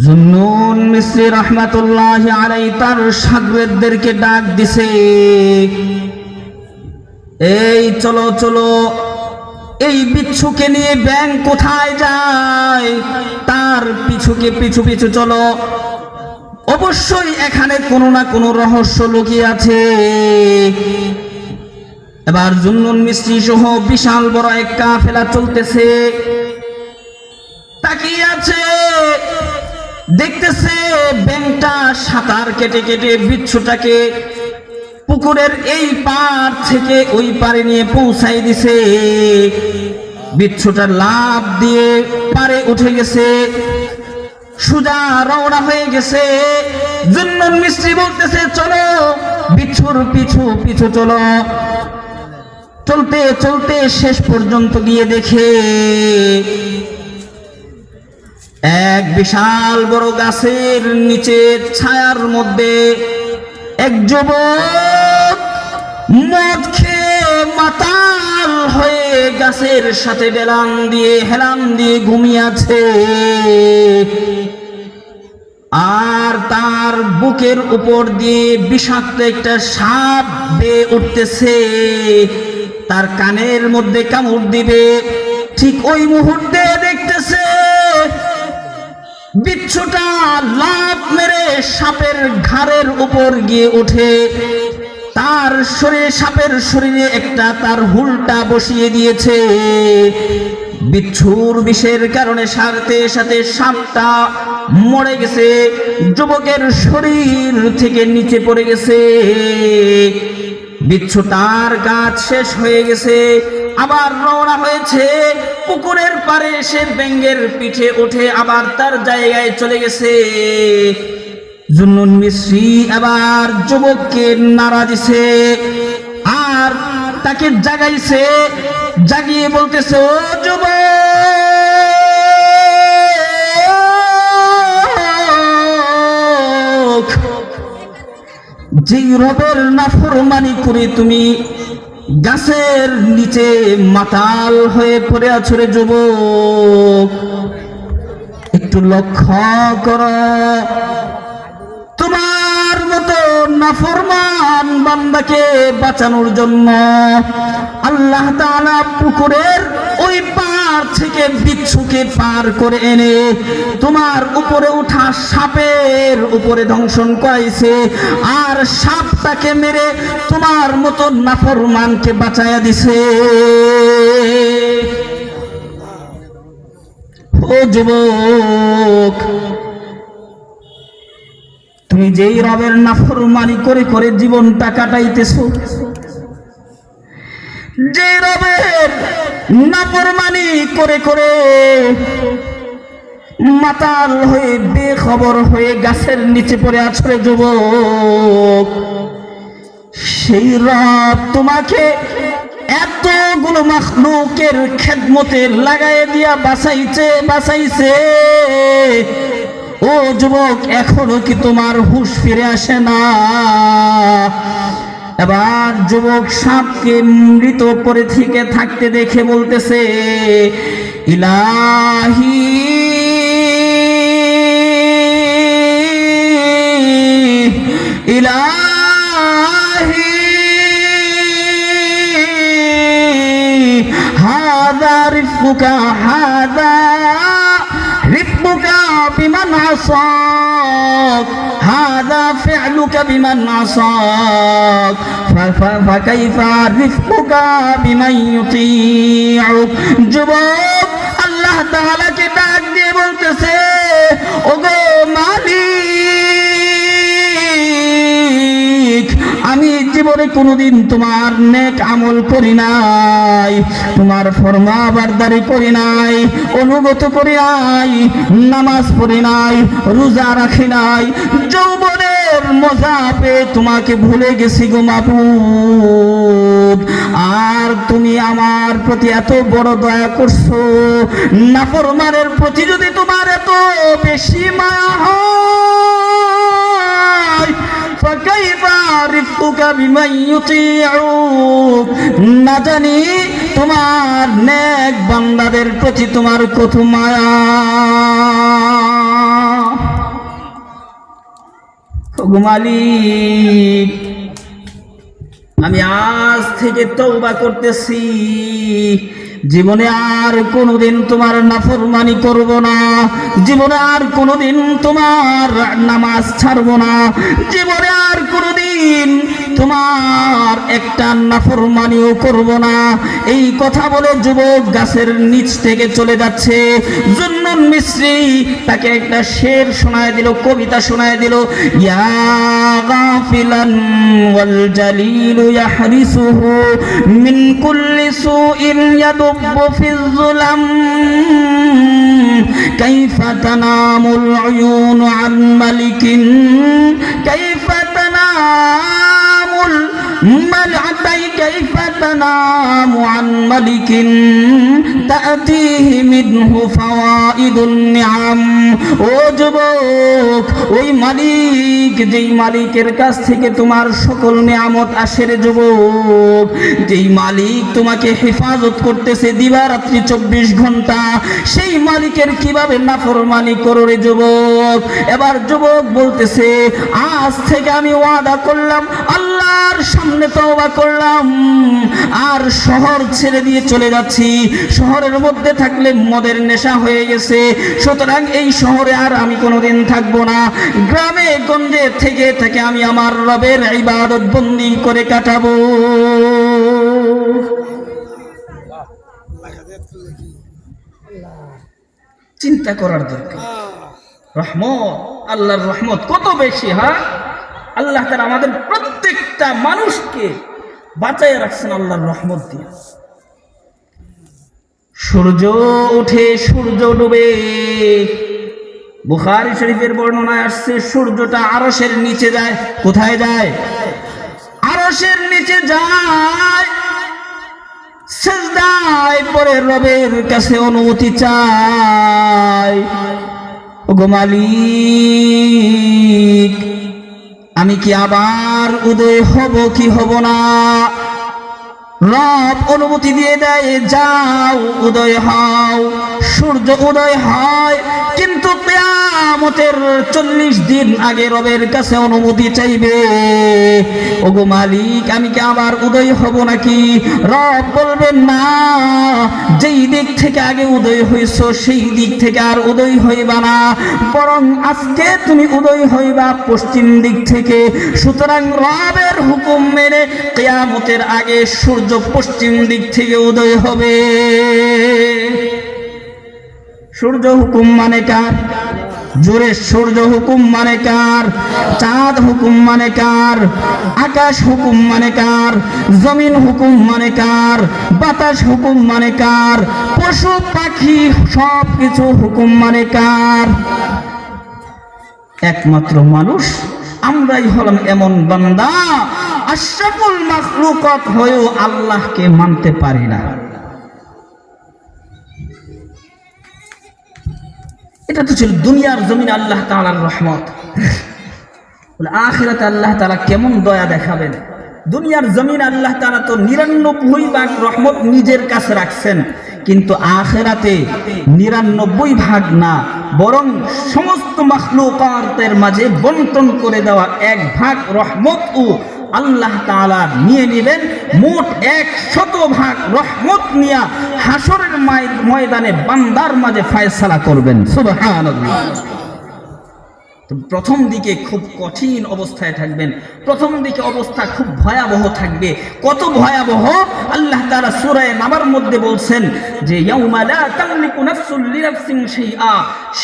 জুন্নুন মিসরি রাহমাতুল্লাহি আলাইহি তার শাগিরদেরকে ডাক দিছে, এই চলো চলো, এই বিচ্ছুকে নিয়ে ব্যাঙ কোথায় যায়, তার পিছু পিছু চলো, অবশ্যই এখানে কোনো না কোনো রহস্য লুকিয়ে আছে। এবার জুন্নুন মিসরি সহ বিশাল বড় এক কাফেলা চলতেছে, তাকিয়ে আছে, দেখতেছে ব্যাঙটা সাঁতার কেটে কেটে বিচ্ছুটাকে পুকুরের এই পার থেকে ওই পারে নিয়ে পৌঁছাই দিছে। বিচ্ছুটা লাফ দিয়ে পারে উঠে গেছে, সোজা রওনা হয়ে গেছে। জুন্নুন মিসরি বলতেছে, চলো বিচ্ছুর পিছু চলো। চলতে চলতে শেষ পর্যন্ত গিয়ে দেখে এক বিশাল বড় গাছের নিচে ছায়ার মধ্যে এক যুবক মদ খেয়ে মাতাল হয়ে গাছের সাথে হেলান দিয়ে ঘুমিয়ে আছে। আর তার বুকের উপর দিয়ে বিষাক্ত একটা সাপ বেয়ে উঠতেছে, তার কানের মধ্যে কামড় দিবে। ঠিক ওই মুহূর্তে দেখতেছে বিচ্ছুটা লাফ মেরে সাপের ঘাড়ের উপর গিয়ে ওঠে, তার শরীরে, সাপের শরীরে একটা তার হুলটা বসিয়ে দিয়েছে। বিচ্ছুর বিষের কারণে সাথে সাথে সাপটা মরে গেছে, যুবকের শরীর থেকে নিচে পড়ে গেছে। বিচ্ছু তার কাজ শেষ হয়ে গেছে, আবার রওনা হয়েছে পুকুরের পাড়ে এসে ব্যাঙের পিঠে উঠে আবার তার জায়গায় চলে গেছে। জুন্নুন মিস্রি আবার যুবককে নাড়া দিছে আর তাকে জাগাইছে, জাগিয়ে বলতেছে, ও যুবক, যেই রবের নাফরমানি করে তুমি গাছের নিচে মাতাল হয়ে পড়ে আছো রে যুবক, একটু লক্ষ্য করো। তোমার মতো নাফরমান বান্দাকে বাঁচানোর জন্য আল্লাহ তাআলা পুকুরের ওই পার থেকে বিচ্ছুকে পার করে এনে তোমার উপরে উঠা সাপের উপরে দংশন করাইছে, আর সাপটাকে মেরে তোমার মতো নাফরমানকে বাঁচায়া দিছে। ও যুবক, তুমি যেই রবের নাফরমানি করে করে জীবনটা কাটাইতেছো, যে রবের নাফরমানি করে করে মাতাল হয়ে বেখবর হয়ে গাছের নিচে পড়ে আছো রে যুবক, সেই রব তোমাকে এতগুলো মাখলুকের খেদমতে লাগাই দিয়া বাঁচাইছে। ও যুবক, এখনো কি তোমার হুঁশ ফিরে আসে না? এবার যুবক সাপকে মৃত পড়ে থেকে থাকতে দেখে বলতেছে, ইলাহি ইলাহি হাদা রিফকুকা, হাদা রিফকুকা বিমান আসাক, হাদা ফি'লুকা বিমান আসাক, ফাকাইফা রিফকুকা বিমান ইউতিউক। যুবক আল্লাহ তাআলাকে ডাক দিয়ে বলতেছে, ওগো মালিক, আমি জীবনে কোনোদিন তোমার নেক আমল করি নাই, তোমার ফরমাবরদারি করি নাই, অনুগত করি নাই, নামাজ পড়ি নাই, রোজা রাখি নাই, যৌবনের মজা পেয়ে তোমাকে ভুলে গেছি গো মাবুদ। আর তুমি আমার প্রতি এত বড় দয়া করছো, নাফরমানের প্রতি যদি তোমার এত বেশি মায়া হয়, ফাকাইফা রিফকুকা বিমান ইউতিউক, না জানি তোমার নেক বান্দাদের প্রতি তোমার কত মায়া। ওগো মালিক, আমি আজ থেকে তওবা করতেছি, জীবনে আর কোনোদিন তোমার নাফরমানি করব না, জীবনে আর কোনোদিন তোমার নামাজ ছাড়ব না, জীবনে আর কোনোদিন তোমার একটা নাফরমানিও করব না। এই কথা বলে যুবক গাছের নিচ থেকে চলে যাচ্ছে। জুন্নুন মিস্রি তাকে একটা শের শোনায় দিল, কবিতা শোনায় দিল, ইয়া গাফিলান ওয়াল জালিলু ইয়াহরিসুহু মিন কুল্লি সুইন ইয়াদুব্বু ফিজ যুলাম, কাইফা তানামুল উয়ুন আন মালিকিন, কাইফা তানামুল মালআতাই, কাইফা তানামু আন মালিকিন তা'তিহি মিনহু ফাওয়াইদুন নিআম। ও যুবক, ওই মালিক, যেই মালিকের কাছ থেকে তোমার সকল নিয়ামত আসে রে যুবক, যেই মালিক তোমাকে হেফাজত করতেছে দিবারাত্রি 24 ঘন্টা, সেই মালিকের কিভাবে নাফরমানি করো রে যুবক। এবার যুবক বলতেছে, আজ থেকে আমি ওয়াদা করলাম আল্লাহ আল্লাহর সামনে তওবা করলাম আর শহর ছেড়ে দিয়ে চলে যাচ্ছি। শহরের মধ্যে থাকলে মদের নেশা হয়ে গেছে, সুতরাং এই শহরে আর আমি কোনোদিন থাকবো না। গ্রামে গঞ্জে থেকে থেকে আমি আমার রবের ইবাদত বন্দি করে কাটাবো। চিন্তা করার দরকার। রহমত, আল্লাহর রহমত কত বেশি। হ্যাঁ, আল্লাহ তাআলা আমাদের প্রত্যেকটা মানুষকে বাঁচায় রাখছেন আল্লাহর রহমত দিয়ে। সূর্য ওঠে, সূর্য ডুবে। বুখারী শরীফের বর্ণনায় আসছে সূর্যটা আরশের নিচে যায়। কোথায় যায়? আরশের নিচে যায়। সিজদায় পড়ে রবের কাছে অনুমতি চায়, ওগো মালিক আমি কি আবার উদয় হব কি হব না? রব অনুমতি দিয়ে দেয়, যাও উদয় হও। সূর্য উদয় হয়, কিন্তু কিয়ামতের 40 দিন আগে রবের কাছে অনুমতি চাইবে, ওগো মালিক আমি কি আবার উদয় হব নাকি? রব বলবেন না, যেই দিক থেকে আগে উদয় হইছো সেই দিক থেকে আর উদয় হইবা না, বরং আজকে তুমি উদয় হইবা পশ্চিম দিক থেকে। সুতরাং রবের হুকুম মেনে কিয়ামতের আগে সূর্য পশ্চিম দিক থেকে উদয় হবে। সূর্য হুকুম মানে কার? জোরে, সূর্য হুকুম মানে কার? চাঁদ হুকুম মানে কার? আকাশ হুকুম মানে কার? জমিন হুকুম মানে কার? বাতাস হুকুম মানে কার? পশু পাখি সব কিছু হুকুম মানে কার? একমাত্র মানুষ আমরাই হলাম এমন বান্দা আশরাফুল মাখলুকাত হয়েও আল্লাহকে মানতে পারি না। এটা তো ছিল দুনিয়ার জমিন আল্লাহ তাআলার রহমত। আখিরাতে আল্লাহ তাআলা কেমন দয়া দেখাবেন। দুনিয়ার জমিন আল্লাহ তাআলা তো 99 ভাগ রহমত নিজের কাছে রাখছেন, কিন্তু আখিরাতে 99 ভাগ না, বরং সমস্ত মাখলুকাতের মাঝে বন্টন করে দেওয়া 1 ভাগ রহমতও আল্লাহ তাআলা নিয়ে নেবেন। মোট 100 ভাগ রহমত নিয়ে হাসরের ময়দানে বান্দার মাঝে ফয়সালা করবেন। সুবহানাল্লাহ। প্রথম দিকে খুব কঠিন অবস্থায় থাকবেন, প্রথম দিকে অবস্থা খুব ভয়াবহ থাকবে। কত ভয়াবহ! আল্লাহ তাআলা সূরা নাবার মধ্যে বলছেন যে ইয়াউমা লা তামলিকু নাফসুন লিনাফসিন শাইআ,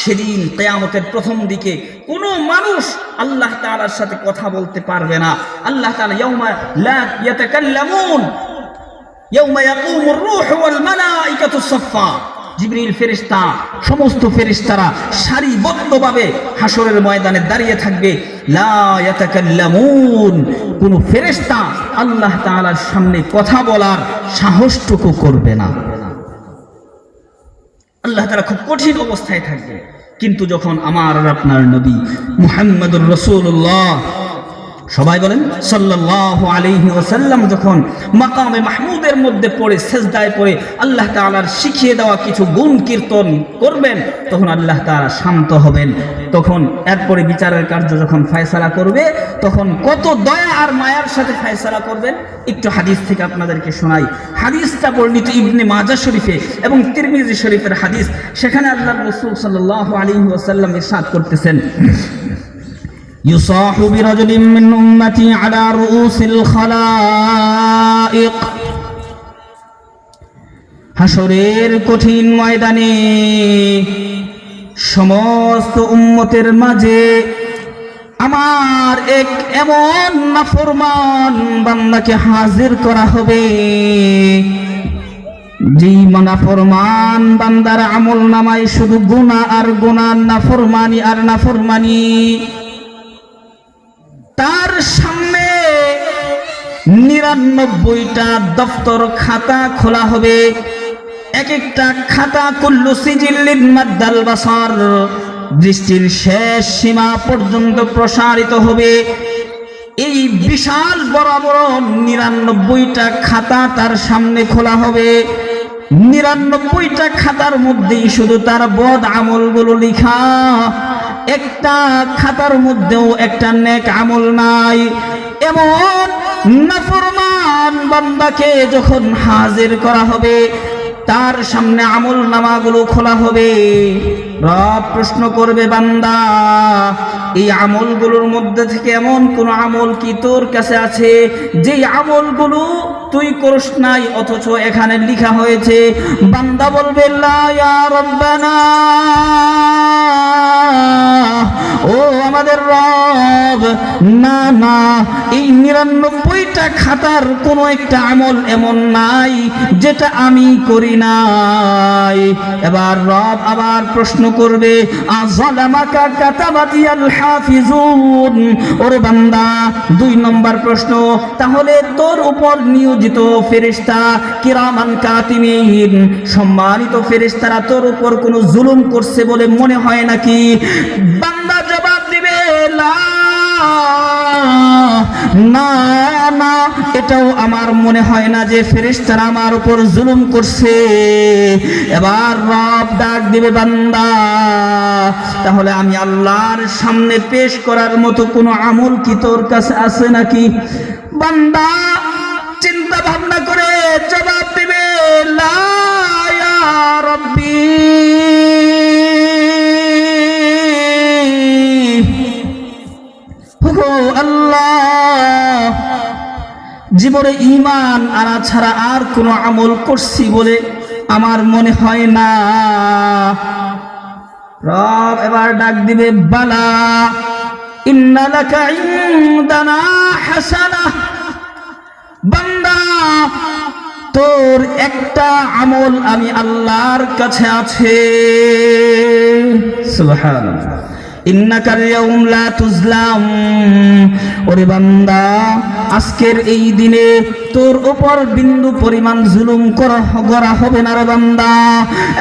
সেদিন কিয়ামতের প্রথম দিকে কোনো মানুষ আল্লাহ তাআলার সাথে কথা বলতে পারবে না। আল্লাহ তাআলা ইয়াউমা লা ইয়াতাকাল্লামুন ইয়াউমা ইয়াকুমুর রূহু ওয়াল মালাইকাতু সাফফা, জিবরিল ফেরেশতা সমস্ত ফেরেশতারা সারিবদ্ধভাবে হাসরের ময়দানে দাঁড়িয়ে থাকবে। লা ইয়াতাকাল্লামুন, কোন ফেরেশতা আল্লাহ তাআলার সামনে কথা বলার সাহসটুকু করবে না। আল্লাহ তাআলা খুব কঠিন অবস্থায় থাকবে। কিন্তু যখন আমার আর আপনার নবী মুহাম্মদুর রাসূলুল্লাহ, সবাই বলেন সাল্লাল্লাহু আলাইহি ওয়াসাল্লাম, যখন মাকামে মাহমুদের মধ্যে পড়ে সেজদায় পড়ে আল্লাহ তাআলার শিখিয়ে দেওয়া কিছু গুণ কীর্তন করবেন, তখন আল্লাহ তাআলা শান্ত হবেন। তখন এরপরে বিচারের কার্য যখন ফয়সালা করবে, তখন কত দয়া আর মায়ার সাথে ফয়সালা করবেন। একটু হাদিস থেকে আপনাদেরকে শোনাই। হাদিসটা বর্ণিত ইবনে মাজাহ শরীফে এবং তিরমিজি শরীফের হাদিস। সেখানে আল্লাহর রাসূল সাল্লাল্লাহু আলাইহি ওয়াসাল্লাম ইরশাদ করতেছেন, يصاح برجل من أمتي على رؤوس الخلائق, হাসরের কঠিন ময়দানে সমস্ত উম্মতের মাঝে আমার এক এমন নাফরমান বান্দাকে হাজির করা হবে, যেই নাফরমান বান্দার আমল নামায় শুধু গুনাহ আর গুনাহ, নাফরমানি আর নাফরমানি। তার সামনে 99টা দফতর খাতা খোলা হবে। এক একটা খাতা কুল্লু সিজিল্লিন মাদ্দাল বাসার, দৃষ্টির শেষ সীমা পর্যন্ত প্রসারিত হবে। এই বিশাল বড় বড় 99টা খাতা তার সামনে খোলা হবে। 99টা খাতার মধ্যেই শুধু তার বদ আমলগুলো লেখা, একটা খাতার মধ্যেও একটা নেক আমল নাই। এমন নাফরমান বান্দাকে যখন হাজির করা হবে, তার সামনে আমল নামাগুলো খোলা হবে। রব প্রশ্ন করবে, বান্দা এই আমলগুলোর মধ্যে থেকে এমন কোন আমল কি তোর কাছে আছে যেই আমলগুলো তুই করিস নাই অথচ এখানে লেখা হয়েছে? বান্দা বলবে, লা ইয়া রব্বানা, ও আমাদের রব, না না, এই 99টা খাতার কোনো একটা আমল এমন নাই যেটা আমি করি নাই। এবার রব আবার প্রশ্ন করবে, আযালামাকা কাতাবাতিয়াল হাফিজুন, ওরে বান্দা 2 নম্বর প্রশ্ন, তাহলে তোর উপর নিয়োজিত ফেরেশতা কিরামান কাতিমিন, সম্মানিত ফেরেশতারা তোর উপর কোনো জুলুম করছে বলে মনে হয় নাকি? বান্দা জবাব দিবে, না না, এটাও আমার মনে হয় না যে ফেরেশতারা আমার উপর জুলুম করছে। এবার রব ডাক দিবে, বান্দা তাহলে আমি আল্লাহর সামনে পেশ করার মতো কোনো আমল কি তোর কাছে আছে নাকি? বান্দা চিন্তা ভাবনা করে জবাব দিবে, লা ইয়া রব্বি, আল্লাহ, জীবনে ঈমান আনা ছাড়া আর কোনো আমল করছি বলে আমার মনে হয় না। রব এবার ডাক দিবে, বালা ইন্না লাকা ইনদানা হাসানাহ, বান্দা তোর একটা আমল আমি আল্লাহর কাছে আছে। সুবহানাল্লাহ। ইন্নাকাল ইয়াউম লা তুজলাম, ওরে বান্দা আজকের এই দিনে তোর উপর বিন্দু পরিমাণ জুলুম করা হবে না রে বান্দা।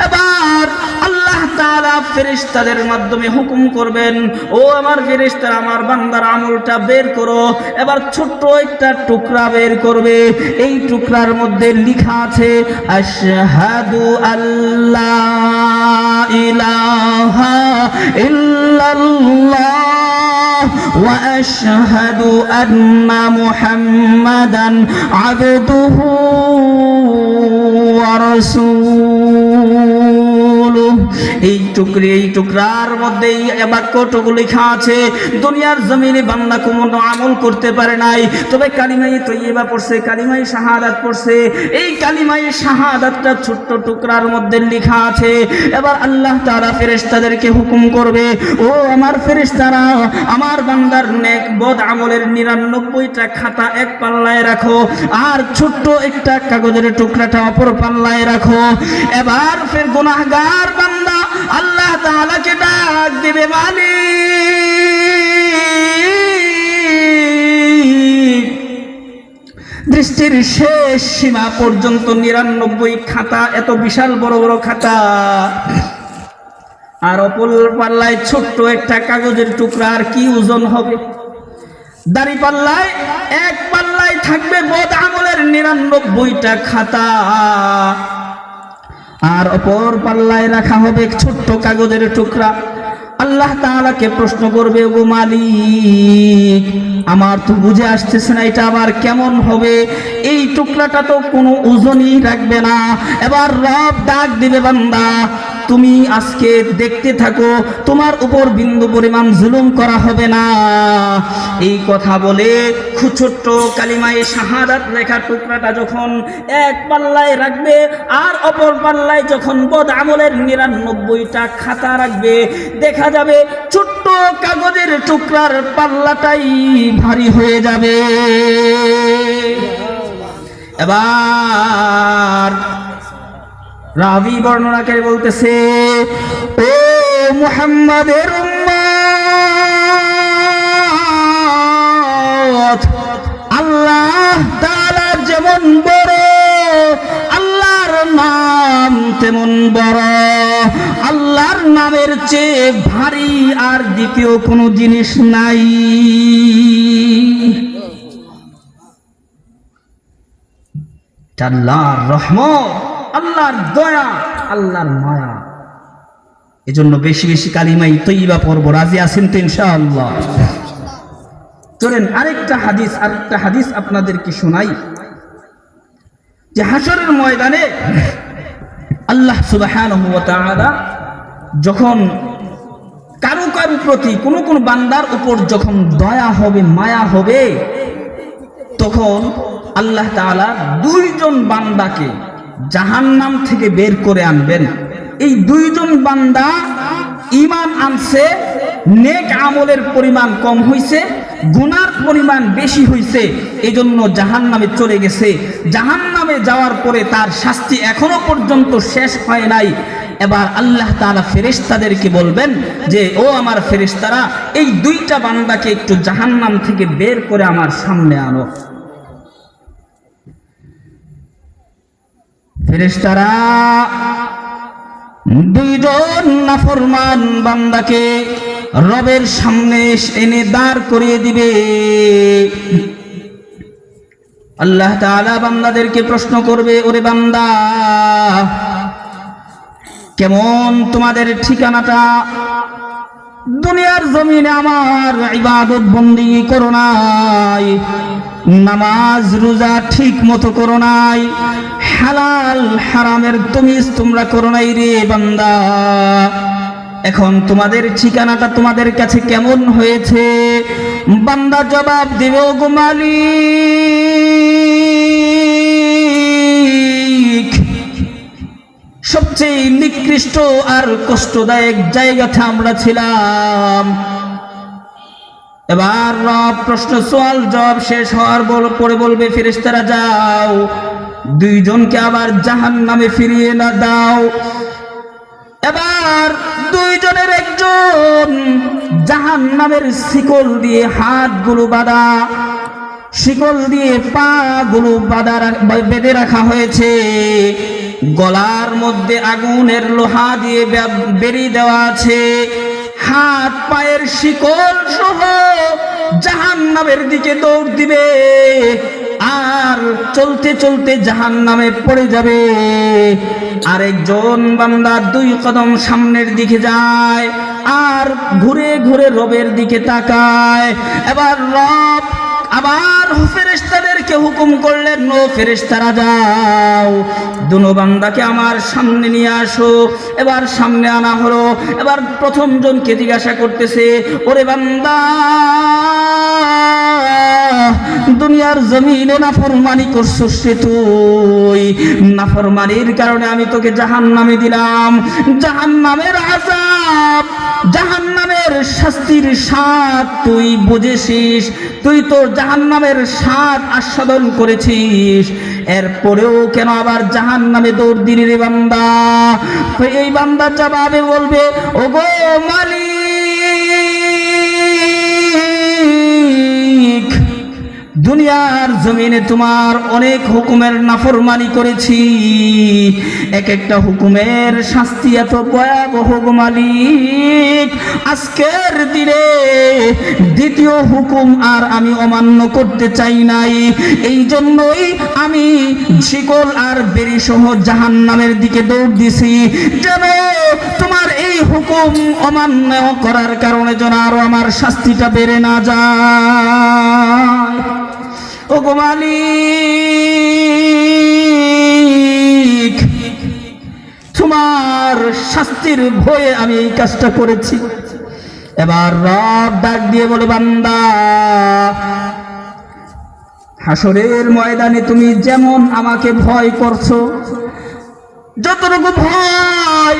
এবার আল্লাহ তাআলা ফেরেশতাদের মাধ্যমে হুকুম করবেন, ও আমার ফেরেশতারা আমার বান্দার আমলটা বের করো। এবার ছোট্ট একটা টুকরা বের করবে, এই টুকরার মধ্যে লেখা আছে, আশহাদু আল্লা ইলাহা ইল্লাল্লাহ ওয়া আশহাদু আন্না মুহাম্মাদান আবদুহু ওয়া রাসূলুহু। এই টুকরার মধ্যে এই বাক্যটুকু লেখা আছে, দুনিয়ার জমিনে বান্দা কোনো আমল করতে পারে নাই, তবে কালিমায়ে তৈয়বা পড়ছে, কালিমায়ে শাহাদাত পড়ছে। এই কালিমায়ে শাহাদাতটা ছোট্ট টুকরার মধ্যে লেখা আছে। এবার আল্লাহ তাআলা ফেরেশতাদেরকে হুকুম করবে, ও আমার ফেরেশতারা আমার বান্দার নেক বদ আমলের 99টা খাতা এক পাল্লায় রাখো, আর ছোট্ট একটা কাগজের টুকরাটা অপর পাল্লায় রাখো। এবার ফের গুনাহগার বান্দা আল্লাহ তাআলাকে ডাক দিবে, মালিক, দৃষ্টির শেষ সীমা পর্যন্ত 99 খাতা, এত বিশাল বড় বড় খাতা, আর অপর পাল্লায় ছোট্ট একটা কাগজের টুকরা, আর কি ওজন হবে? দাড়ি পাল্লায় এক পাল্লায় থাকবে বদ আমলের 99টা খাতা, আর অপর পাল্লায় রাখা হবে ছোট্ট কাগজের টুকরা। আল্লাহ তাআলাকে প্রশ্ন করবে, ও মালিক, আমার তো বুঝে আসতেছে না এটা আবার কেমন হবে, এই টুকরাটা তো কোনো ওজনই রাখবে না। এবার রব ডাক দিবে, বান্দা তুমি আজকে দেখতে থাকো, তোমার উপর বিন্দু পরিমাণ জুলুম করা হবে না। এই কথা বলে ছোট্ট কালিমায়ে শাহাদাত লেখা টুকরাটা যখন এক পাল্লায় রাখবে আর অপর পাল্লায় যখন বদ আমলের 99টা খাতা রাখবে, দেখা যাবে ছোট্ট কাগজের টুকরার পাল্লাটাই ভারী হয়ে যাবে। এবার রাবি বর্ণনাকারী বলতেছে, ও মুহাম্মাদের উম্মত, আল্লাহ তাআলা যেমন বড়, আল্লাহর নাম তেমন বড়, আল্লাহর নামের চেয়ে ভারী আর দ্বিতীয় কোনো জিনিস নাই। আল্লাহর রহমত, আল্লাহর দয়া, আল্লাহর মায়া। এজন্য বেশি বেশি কালিমায়ে তৈয়বা পড়ব। রাজি আছেন তো ইনশাআল্লাহ? চলেন আরেকটা হাদিস আপনাদেরকে শোনাই, যে হাশরের ময়দানে আল্লাহ সুবহানাহু ওয়া তাআলা যখন কারো প্রতি কোন বান্দার উপর যখন দয়া হবে, মায়া হবে, তখন আল্লাহ তাআলা দুইজন বান্দাকে জাহান্নাম থেকে বের করে আনবেন। এই দুইজন বান্দা ঈমান আনছে, নেক আমলের পরিমাণ কম হইছে, গুনার পরিমাণ বেশি হইছে, এজন্য জাহান্নামে চলে গেছে। জাহান্নামে যাওয়ার পরে তার শাস্তি এখনো পর্যন্ত শেষ হয় নাই। এবার আল্লাহ তাআলা ফেরেশতাদেরকে বলবেন যে, ও আমার ফেরেশতারা, এই দুইটা বান্দাকে একটু জাহান্নাম থেকে বের করে আমার সামনে আনো। ফেরেশতারা দুইজন নাফরমান বান্দাকে রবের সামনে এনে দাঁড় করিয়ে দিবে। আল্লাহ তাআলা বান্দাদেরকে প্রশ্ন করবে, ওরে বান্দা, কেমন তোমাদের ঠিকানাটা? দুনিয়ার জমিনে আমার ইবাদত বন্দেগী করো নাই, নামাজ রোজা ঠিক মতো করো নাই, হালাল হারামের তমিজ তোমরা করো নাই রে বান্দা। এখন তোমাদের ঠিকানাটা তোমাদের কাছে কেমন হয়েছে? বান্দা জবাব দেবে, ও গো মালিক, সবচেয়ে নিকৃষ্ট আর কষ্টদায়ক জায়গাতে আমরা ছিলাম। এবার রব প্রশ্ন সওয়াল জবাব শেষ হওয়ার পরে বলবে, ফেরেশতারা যাও, দুইজনকে আবার জাহান্নামে ফিরিয়ে না দাও। এবার দুইজনের একজন জাহান্নামের শিকল দিয়ে হাতগুলো বাঁধা, শিকল দিয়ে পাগুলো বেঁধে রাখা হয়েছে, গলার মধ্যে আগুনের লোহা দিয়ে বেরিয়ে দেওয়া আছে, হাত পায়ের শিকল সহ জাহান্নামের দিকে দৌড় দিবে, আর চলতে চলতে জাহান্নামে পড়ে যাবে। আরেকজন বান্দা দুই কদম সামনের দিকে যায় আর ঘুরে ঘুরে রবের দিকে তাকায়। এবার রব আবার ফেরেশতাদেরকে হুকুম করলেন, নো ফেরেশতারা যাও, দুনো বান্দাকে আমার সামনে নিয়ে আসো। এবার সামনে আনা হলো। এবার প্রথম জনকে জিজ্ঞাসা করতেছে, ওরে বান্দা, দুনিয়ার জমিনে নাফরমানি করছিস রে তুই, নাফরমানির কারণে আমি তোকে জাহান্নামে দিলাম। জাহান্নামের আযাব, জাহান্নামের শাস্তির স্বাদ তুই বুঝেছিস, তুই তো জাহান্নামের স্বাদ আস্বাদন করেছিস, এরপরেও কেন আবার জাহান্নামে দৌড় দিলি রে বান্দা? এই বান্দা জবাবে বলবে, ওগো মালিক, দুনিয়ার জমিনে তোমার অনেক হুকুমের নাফরমানি করেছি, এক একটা হুকুমের শাস্তি এত ভয়াবহ গো মালিক, আজকের দিনে দ্বিতীয় হুকুম আর আমি অমান্য করতে চাই নাই, এই জন্যই আমি শিকল আর বেড়ি সহ জাহান্নামের দিকে দৌড় দিছি, যেন তোমার এই হুকুম অমান্য করার কারণে যেন আরো আমার শাস্তিটা বেড়ে না যায়। ও গো মালিক, তোমার শাস্তির ভয়ে আমি এই কাজটা করেছি। এবার রব ডাক দিয়ে বলে, বান্দা, হাসরের ময়দানে তুমি যেমন আমাকে ভয় করছো, যতটুকু ভয়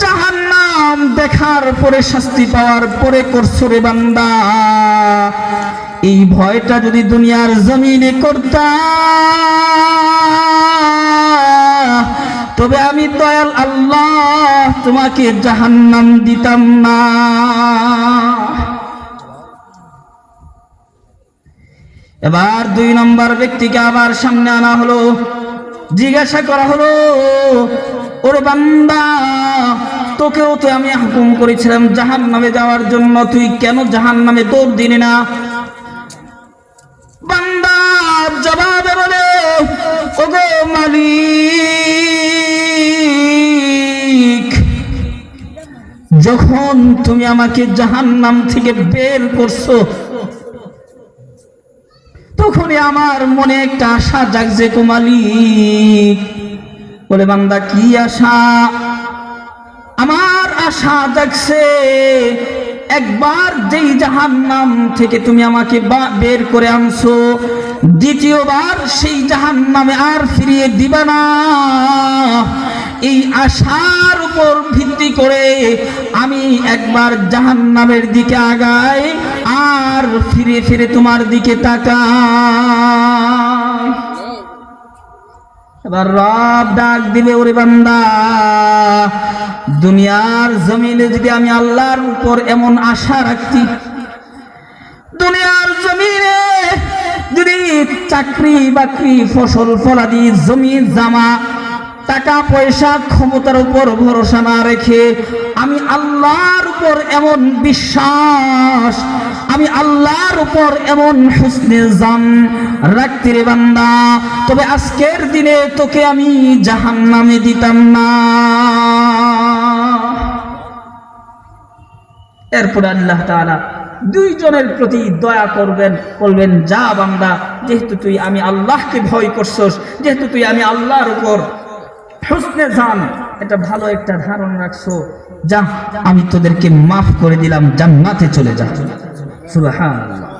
জাহান্নাম দেখার পরে শাস্তি পাওয়ার পরে করছো রে বান্দা, এই ভয়টা যদি দুনিয়ার জমিনে করতাম, তবে আমি দয়াল আল্লাহ তোমাকে জাহান্নাম দিতাম না। এবার দুই নম্বর ব্যক্তিকে আবার সামনে আনা হলো, জিজ্ঞাসা করা হলো, ওরে বান্দা, তোকেও তো আমি হুকুম করেছিলাম জাহান্নামে যাওয়ার জন্য, তুই কেন জাহান্নামে দৌড় দিলি না? বান্দা জবাবে বলে, ওগো মালিক, যখন তুমি আমাকে জাহান্নাম থেকে বের করছো, তখনই আমার মনে একটা আশা জাগছে গো মালিক। বলে বান্দা কি আশা? আমার আশা জাগছে একবার যেই জাহান্নাম থেকে তুমি আমাকে বের করে আনছো, দ্বিতীয়বার সেই জাহান্নামে আর ফিরিয়ে দিবা না। এই আশার উপর ভিত্তি করে আমি একবার জাহান্নামের দিকে আগাই আর ফিরে ফিরে তোমার দিকে তাকাই। এবার রব ডাক দিবে, ওরে বান্দা, দুনিয়ার জমিনে যদি আমি আল্লাহর উপর এমন আশা রাখতি, দুনিয়ার জমিনে যদি চাকরি বাকরি ফসল ফলাদি জমি জামা টাকা পয়সা ক্ষমতার উপর ভরসা না রেখে আমি আল্লাহর উপর এমন বিশ্বাস, আমি আল্লাহর উপর এমন হুসনে জান রাখতে রে বান্দা, তবে আজকের দিনে তোকে আমি জাহান্নামে দিতাম না। এরপর আল্লাহ তাআলা দুইজনের প্রতি দয়া করবেন, বলবেন যা বান্দা, যেহেতু তুই আমি আল্লাহকে ভয় করছস, যেহেতু তুই আমি আল্লাহর উপর হুসনে জান এটা ভালো একটা ধারণা রাখছো, যা আমি তোদেরকে মাফ করে দিলাম, জান্নাতে চলে যা। সুবহানাল্লাহ।